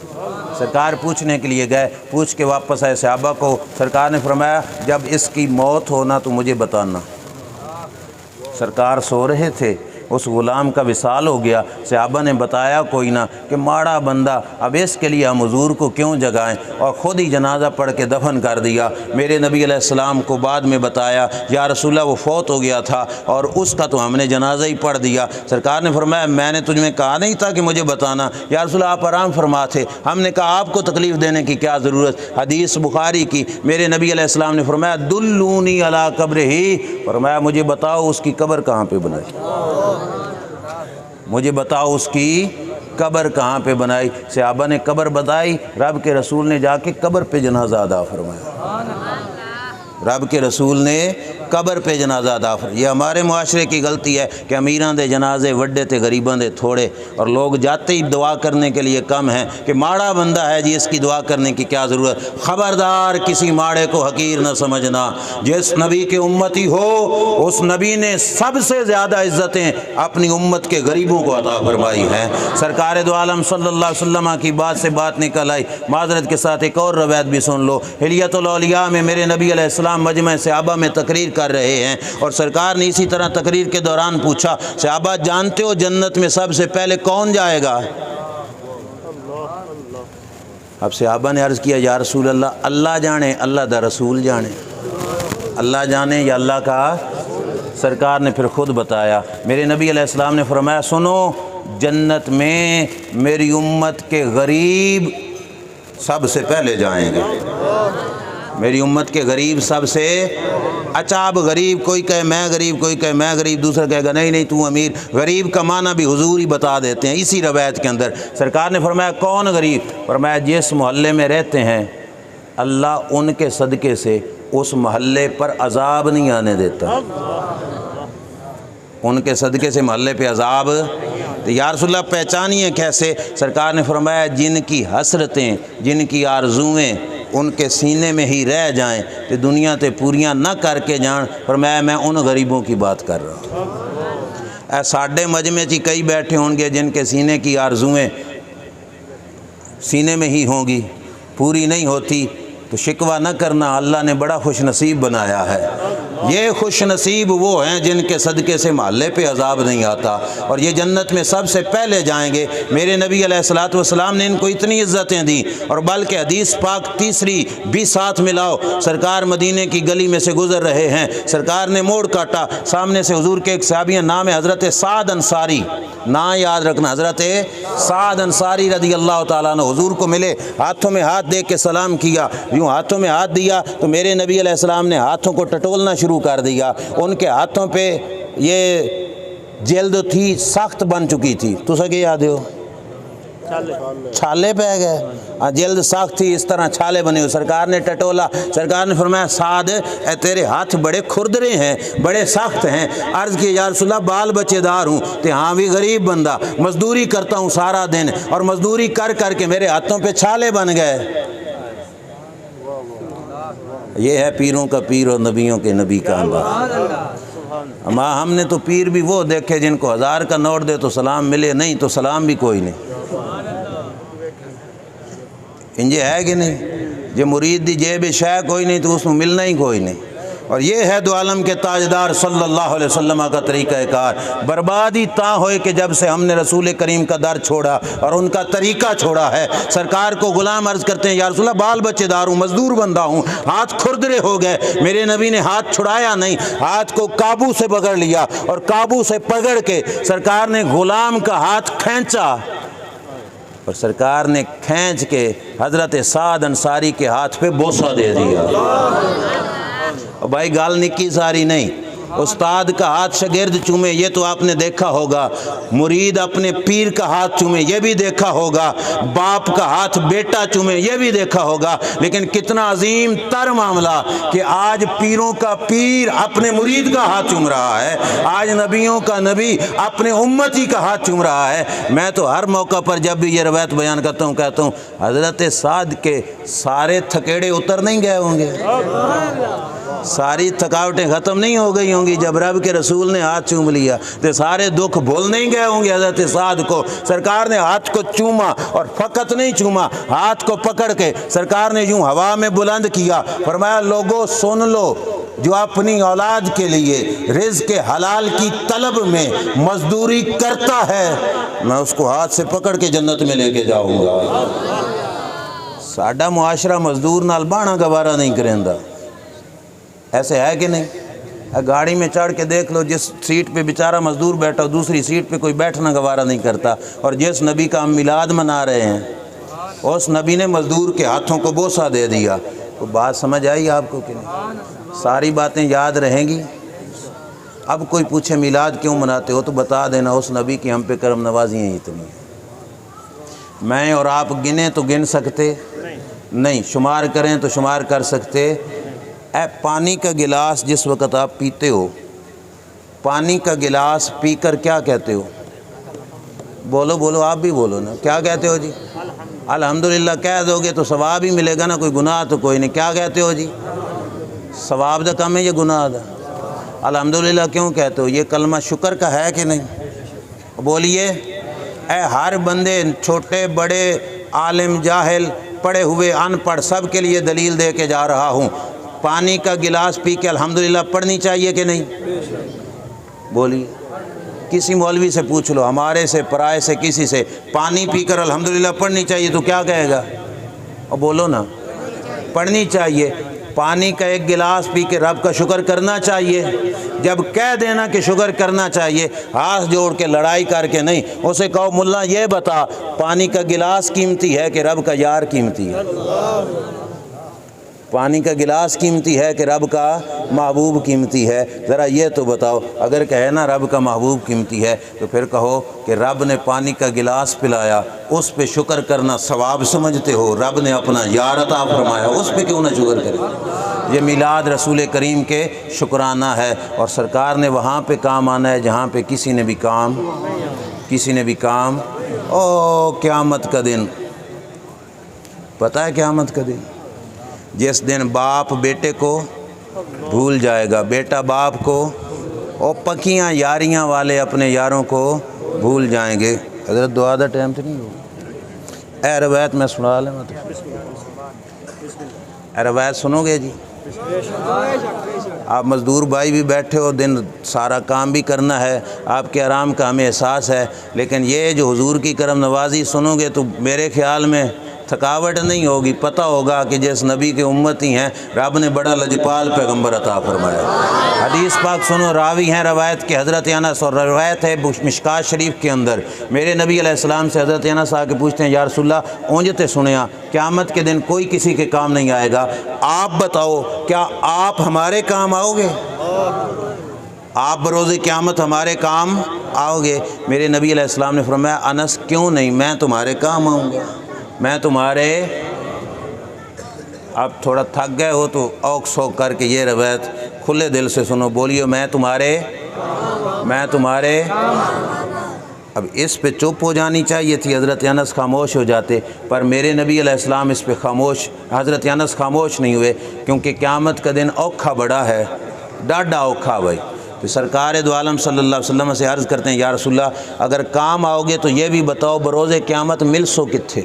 سرکار پوچھنے کے لیے گئے، پوچھ کے واپس آئے. صحابہ کو سرکار نے فرمایا جب اس کی موت ہونا تو مجھے بتانا. سرکار سو رہے تھے، اس غلام کا وصال ہو گیا. صحابہ نے بتایا کوئی نہ کہ ماڑا بندہ، اب اس کے لیے ہم حضور کو کیوں جگائیں، اور خود ہی جنازہ پڑھ کے دفن کر دیا. میرے نبی علیہ السلام کو بعد میں بتایا یا رسول اللہ وہ فوت ہو گیا تھا اور اس کا تو ہم نے جنازہ ہی پڑھ دیا. سرکار نے فرمایا میں نے تجھ میں کہا نہیں تھا کہ مجھے بتانا؟ یا رسول اللہ آپ آرام فرما تھے. ہم نے کہا آپ کو تکلیف دینے کی کیا ضرورت. حدیث بخاری کی. میرے نبی علیہ السلام نے فرمایا دلونی علی قبرہ، فرمایا مجھے بتاؤ اس کی قبر کہاں پہ بنائی، مجھے بتاؤ اس کی قبر کہاں پہ بنائی. صحابہ نے قبر بتائی. رب کے رسول نے جا کے قبر پہ جنازہ ادا فرمایا. رب کے رسول نے قبر پہ جنازہ ادا فرمایا. یہ ہمارے معاشرے کی غلطی ہے کہ امیراں دے جنازے وڈے تے غریباں دے تھوڑے، اور لوگ جاتے ہی دعا کرنے کے لیے کم ہیں کہ ماڑا بندہ ہے جی اس کی دعا کرنے کی کیا ضرورت. خبردار کسی ماڑے کو حقیر نہ سمجھنا. جس نبی کے امتی ہو اس نبی نے سب سے زیادہ عزتیں اپنی امت کے غریبوں کو عطا فرمائی ہیں. سرکار دو عالم صلی اللہ علیہ وسلم کی بات سے بات نکل آئی. معذرت کے ساتھ ایک اور روایت بھی سن لو. حلیۃ الاولیاء میں میرے نبی علیہ السلام مجمع صحابہ میں تقریر کر رہے ہیں، اور سرکار نے اسی طرح تقریر کے دوران پوچھا صحابہ جانتے ہو جنت میں سب سے پہلے کون جائے گا؟ اب صحابہ نے عرض کیا یا رسول اللہ اللہ جانے، اللہ دا رسول جانے. اللہ جانے یا اللہ کا. سرکار نے پھر خود بتایا. میرے نبی علیہ السلام نے فرمایا سنو جنت میں میری امت کے غریب سب سے پہلے جائیں گے۔ میری امت کے غریب سب سے اچھا، اب غریب کوئی کہے میں غریب، کوئی کہے میں غریب، دوسرا کہے گا نہیں نہیں تو امیر۔ غریب کا معنی بھی حضور ہی بتا دیتے ہیں اسی روایت کے اندر۔ سرکار نے فرمایا کون غریب؟ فرمایا جس محلے میں رہتے ہیں اللہ ان کے صدقے سے اس محلے پر عذاب نہیں آنے دیتا۔ ان کے صدقے سے محلے پہ عذاب۔ تو یا رسول اللہ پہچانیے کیسے؟ سرکار نے فرمایا جن کی حسرتیں، جن کی آرزویں ان کے سینے میں ہی رہ جائیں تو دنیا تے پوریاں نہ کر کے جان۔ فرمایا میں ان غریبوں کی بات کر رہا ہوں۔ اے ساڈے مجمع چی کئی بیٹھے ہوں گے جن کے سینے کی آرزویں سینے میں ہی ہوں گی، پوری نہیں ہوتی، تو شکوہ نہ کرنا، اللہ نے بڑا خوش نصیب بنایا ہے۔ یہ خوش نصیب وہ ہیں جن کے صدقے سے محلے پہ عذاب نہیں آتا، اور یہ جنت میں سب سے پہلے جائیں گے۔ میرے نبی علیہ الصلوۃ والسلام نے ان کو اتنی عزتیں دیں، اور بلکہ حدیث پاک تیسری بھی ساتھ ملاؤ۔ سرکار مدینے کی گلی میں سے گزر رہے ہیں، سرکار نے موڑ کاٹا، سامنے سے حضور کے ایک صحابی ہیں، نام ہے حضرت سعد انصاری، نا یاد رکھنا، حضرت سعد انصاری رضی اللہ تعالیٰ عنہ حضور کو ملے، ہاتھوں میں ہاتھ دے کے سلام کیا، یوں ہاتھوں میں ہاتھ دیا تو میرے نبی علیہ السلام نے ہاتھوں کو ٹٹولنا شروع کر دیا۔ ان کے ہاتھوں پہ یہ جلد تھی سخت بن چکی تھی، تو سکے یاد ہو چھالے پہ گئے، جلد سخت تھی، اس طرح چھالے بنے ہوئے۔ سرکار نے ٹٹولا، سرکار نے فرمایا سعد اے تیرے ہاتھ بڑے کھردرے ہیں، بڑے سخت ہیں۔ عرض کی یا رسول اللہ بال بچے دار ہوں، تو ہاں بھی غریب بندہ، مزدوری کرتا ہوں سارا دن، اور مزدوری کر کر کے میرے ہاتھوں پہ چھالے بن گئے۔ یہ ہے پیروں کا پیر اور نبیوں کے نبی کا انداز۔ ہم نے تو پیر بھی وہ دیکھے جن کو 1000 کا نوٹ دے تو سلام ملے، نہیں تو سلام بھی کوئی نہیں۔ انجے ہے کہ نہیں؟ جو مرید دی جیب شے کوئی نہیں تو اس میں ملنا ہی کوئی نہیں۔ اور یہ ہے دو عالم کے تاجدار صلی اللہ علیہ وسلم کا طریقہ کار۔ بربادی تا ہوئے کہ جب سے ہم نے رسول کریم کا در چھوڑا اور ان کا طریقہ چھوڑا ہے۔ سرکار کو غلام عرض کرتے ہیں یا رسول اللہ بال بچے دار ہوں، مزدور بندہ ہوں، ہاتھ کھردرے ہو گئے۔ میرے نبی نے ہاتھ چھڑایا نہیں، ہاتھ کو قابو سے پکڑ لیا، اور قابو سے پکڑ کے سرکار نے غلام کا ہاتھ کھینچا، اور سرکار نے کھینچ کے حضرت سعد انصاری کے ہاتھ پہ بوسہ دے دیا۔ بھائی گال نکی ساری نہیں، استاد کا ہاتھ شاگرد چومے یہ تو آپ نے دیکھا ہوگا، مرید اپنے پیر کا ہاتھ چومے یہ بھی دیکھا ہوگا، باپ کا ہاتھ بیٹا چومے یہ بھی دیکھا ہوگا، لیکن کتنا عظیم تر معاملہ کہ آج پیروں کا پیر اپنے مرید کا ہاتھ چوم رہا ہے، آج نبیوں کا نبی اپنے امتی کا ہاتھ چوم رہا ہے۔ میں تو ہر موقع پر جب بھی یہ روایت بیان کرتا ہوں کہتا ہوں حضرت سعد کے سارے تھکیڑے اتر نہیں گئے ہوں گے، ساری تھکاوٹیں ختم نہیں ہو گئی ہوں گی جب رب کے رسول نے ہاتھ چوم لیا، تو سارے دکھ بھول نہیں گئے ہوں گے حضرت سعد کو۔ سرکار نے ہاتھ کو چوما، اور فقط نہیں چوما، ہاتھ کو پکڑ کے سرکار نے یوں ہوا میں بلند کیا، فرمایا لوگوں سن لو، جو اپنی اولاد کے لیے رزق حلال کی طلب میں مزدوری کرتا ہے میں اس کو ہاتھ سے پکڑ کے جنت میں لے کے جاؤں گا۔ ساڈا معاشرہ مزدور نال بانا گوارا نہیں کریندا، ایسے ہے کہ نہیں؟ گاڑی میں چڑھ کے دیکھ لو، جس سیٹ پہ بیچارہ مزدور بیٹھا دوسری سیٹ پہ کوئی بیٹھنا گوارا نہیں کرتا، اور جس نبی کا ہم میلاد منا رہے ہیں اس نبی نے مزدور کے ہاتھوں کو بوسہ دے دیا۔ تو بات سمجھ آئی آپ کو کہ نہیں؟ ساری باتیں یاد رہیں گی۔ اب کوئی پوچھے میلاد کیوں مناتے ہو تو بتا دینا اس نبی کی ہم پہ کرم نوازیاں ہیں اتنی۔ میں اور آپ گنیں تو گن سکتے نہیں، شمار کریں تو شمار کر سکتے۔ اے پانی کا گلاس جس وقت آپ پیتے ہو، پانی کا گلاس پی کر کیا کہتے ہو؟ بولو بولو، آپ بھی بولو نا، کیا کہتے ہو جی؟ الحمدللہ کہہ دو گے تو ثواب ہی ملے گا نا، کوئی گناہ تو کوئی نہیں۔ کیا کہتے ہو جی؟ ثواب دا کم ہے یہ گناہ دا؟ الحمدللہ کیوں کہتے ہو؟ یہ کلمہ شکر کا ہے کہ نہیں؟ بولیے۔ اے ہر بندے، چھوٹے بڑے، عالم جاہل، پڑھے ہوئے ان پڑھ، سب کے لیے دلیل دے کے جا رہا ہوں، پانی کا گلاس پی کے الحمدللہ پڑھنی چاہیے کہ نہیں؟ بولیے۔ کسی مولوی سے پوچھ لو، ہمارے سے، پرائے سے، کسی سے، پانی پی کر الحمدللہ پڑھنی چاہیے تو کیا کہے گا؟ اور بولو نا، پڑھنی چاہیے۔ پانی کا ایک گلاس پی کے رب کا شکر کرنا چاہیے. جب کہہ دینا کہ شکر کرنا چاہیے، ہاتھ جوڑ کے لڑائی کر کے نہیں. اسے کہو ملا یہ بتا پانی کا گلاس قیمتی ہے کہ رب کا یار قیمتی ہے؟ پانی کا گلاس قیمتی ہے کہ رب کا محبوب قیمتی ہے؟ ذرا یہ تو بتاؤ. اگر کہے نا رب کا محبوب قیمتی ہے تو پھر کہو کہ رب نے پانی کا گلاس پلایا، اس پہ شکر کرنا ثواب سمجھتے ہو؟ رب نے اپنا یار عطا فرمایا، اس پہ کیوں نہ شکر کرے؟ یہ میلاد رسول کریم کے شکرانہ ہے، اور سرکار نے وہاں پہ کام آنا ہے جہاں پہ کسی نے بھی کام او قیامت کا دن. پتہ ہے قیامت کا دن جس دن باپ بیٹے کو بھول جائے گا، بیٹا باپ کو، اور پکیاں یاریاں والے اپنے یاروں کو بھول جائیں گے. حضرت دعا دا ٹائم تو نہیں ہوگا؟ اے روایت میں سنا لیں، اے روایت سنو گے جی؟ آپ مزدور بھائی بھی بیٹھے ہو، دن سارا کام بھی کرنا ہے، آپ کے آرام کا ہمیں احساس ہے، لیکن یہ جو حضور کی کرم نوازی سنو گے تو میرے خیال میں تھکاوٹ نہیں ہوگی. پتہ ہوگا کہ جس نبی کے امتی ہیں رب نے بڑا لجپال پیغمبر عطا فرمایا. حدیث پاک سنو، راوی ہیں روایت کے حضرت انس، اور روایت ہے مشکات شریف کے اندر. میرے نبی علیہ السلام سے حضرت انس آ کے پوچھتے ہیں یا رسول اللہ اونجتے سنیا قیامت کے دن کوئی کسی کے کام نہیں آئے گا، آپ بتاؤ کیا آپ ہمارے کام آؤ گے؟ آپ بروز قیامت ہمارے کام آؤ گے؟ میرے نبی علیہ السلام نے فرمایا انس کیوں نہیں، میں تمہارے کام آؤں گا، میں تمہارے. اب تھوڑا تھک گئے ہو تو اوک سوک کر کے یہ روایت کھلے دل سے سنو، بولیو میں تمہارے. اب اس پہ چپ ہو جانی چاہیے تھی، حضرت انس خاموش ہو جاتے، پر میرے نبی علیہ السلام اس پہ خاموش، حضرت انس خاموش نہیں ہوئے، کیونکہ قیامت کا دن اوکھا بڑا ہے، ڈاڈا اوکھا بھائی. تو سرکار دو عالم صلی اللہ علیہ وسلم سے عرض کرتے ہیں یا رسول اللہ اگر کام آؤ گے تو یہ بھی بتاؤ بروز قیامت مل سو کتھے؟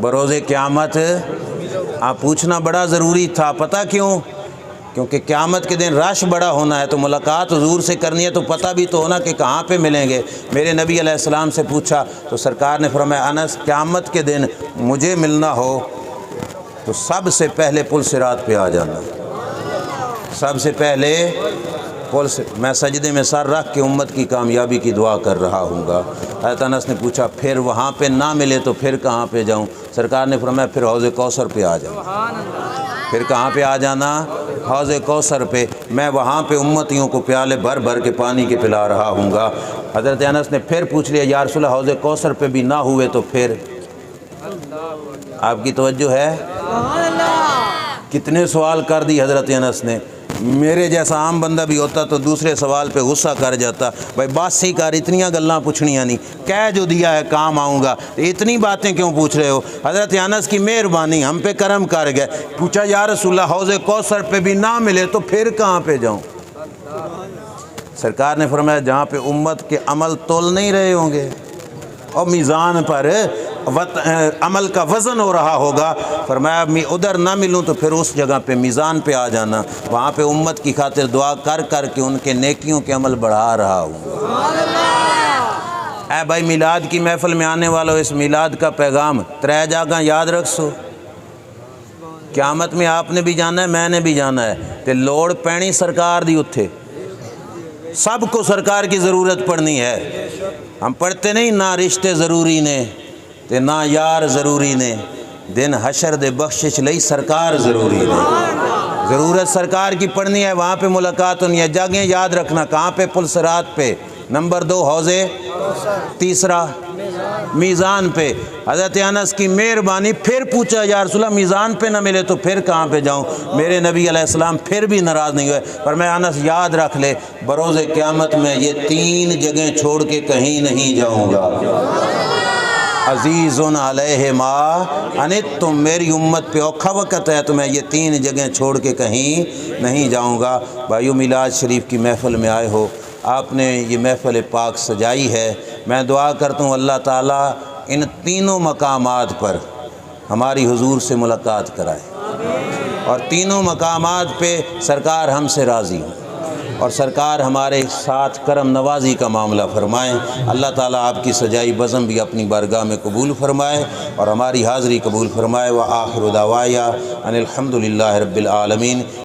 بروز قیامت پوچھنا بڑا ضروری تھا. پتہ کیوں؟ کیونکہ قیامت کے دن رش بڑا ہونا ہے، تو ملاقات حضور سے کرنی ہے تو پتہ بھی تو ہونا کہ کہاں پہ ملیں گے. میرے نبی علیہ السلام سے پوچھا تو سرکار نے فرمایا انس قیامت کے دن مجھے ملنا ہو تو سب سے پہلے پل صراط پہ آ جانا، سب سے پہلے پل سے. میں سجدے میں سر رکھ کے امت کی کامیابی کی دعا کر رہا ہوں گا. حضرت انس نے پوچھا پھر وہاں پہ نہ ملے تو پھر کہاں پہ جاؤں؟ سرکار نے فرمایا پھر حوض کوثر پہ آ جاؤ. پھر کہاں پہ آ جانا؟ حوض کوثر پہ. میں وہاں پہ امتیوں کو پیالے بھر بھر کے پانی کے پلا رہا ہوں گا. حضرت انس نے پھر پوچھ لیا یا رسول اللہ حوض کوثر پہ بھی نہ ہوئے تو پھر؟ آپ کی توجہ ہے؟ کتنے سوال کر دی حضرت انس نے. میرے جیسا عام بندہ بھی ہوتا تو دوسرے سوال پہ غصہ کر جاتا، بھائی باسی کر اتنیاں گلاں پوچھنیاں نہیں، کہہ جو دیا ہے کام آؤں گا، اتنی باتیں کیوں پوچھ رہے ہو؟ حضرت انس کی مہربانی ہم پہ کرم کر گئے. پوچھا یا رسول اللہ حوض کوثر پہ بھی نہ ملے تو پھر کہاں پہ جاؤں؟ سرکار نے فرمایا جہاں پہ امت کے عمل تول نہیں رہے ہوں گے اور میزان پر عمل کا وزن ہو رہا ہوگا، فرمایا میں ادھر نہ ملوں تو پھر اس جگہ پہ میزان پہ آ جانا، وہاں پہ امت کی خاطر دعا کر کر کے ان کے نیکیوں کے عمل بڑھا رہا ہوں. اے بھائی میلاد کی محفل میں آنے والوں، اس میلاد کا پیغام 3 جگہ یاد رکھ سو. قیامت میں آپ نے بھی جانا ہے، میں نے بھی جانا ہے، تے لوڑ پینی سرکار دی اتھے. سب کو سرکار کی ضرورت پڑنی ہے. ہم پڑھتے نہیں نہ رشتے ضروری نے تے نہ یار ضروری نے، دن حشر دے بخشش لئی سرکار ضروری نے. ضرورت سرکار کی پڑھنی ہے، وہاں پہ ملاقات ہونی ہے. جگہیں یاد رکھنا کہاں پہ؟ پل صراط پہ. نمبر 2 حوضے، تیسرا میزان پہ. حضرت انس کی مہربانی پھر پوچھا یا رسول اللہ میزان پہ نہ ملے تو پھر کہاں پہ جاؤں؟ میرے نبی علیہ السلام پھر بھی ناراض نہیں ہوئے، پر میں انس یاد رکھ لے بروز قیامت میں یہ 3 جگہیں چھوڑ کے کہیں نہیں جاؤں گا. عزیز علیہ ما انتم، میری امت پہ اوکھا وقت ہے تو میں یہ 3 جگہیں چھوڑ کے کہیں نہیں جاؤں گا. بھائیو میلاد شریف کی محفل میں آئے ہو، آپ نے یہ محفل پاک سجائی ہے. میں دعا کرتا ہوں اللہ تعالیٰ ان تینوں مقامات پر ہماری حضور سے ملاقات کرائے، اور تینوں مقامات پہ سرکار ہم سے راضی ہوں، اور سرکار ہمارے ساتھ کرم نوازی کا معاملہ فرمائیں۔ اللہ تعالیٰ آپ کی سجائی بزم بھی اپنی بارگاہ میں قبول فرمائے اور ہماری حاضری قبول فرمائے۔ وآخر دعوایا ان الحمد للہ رب العالمین۔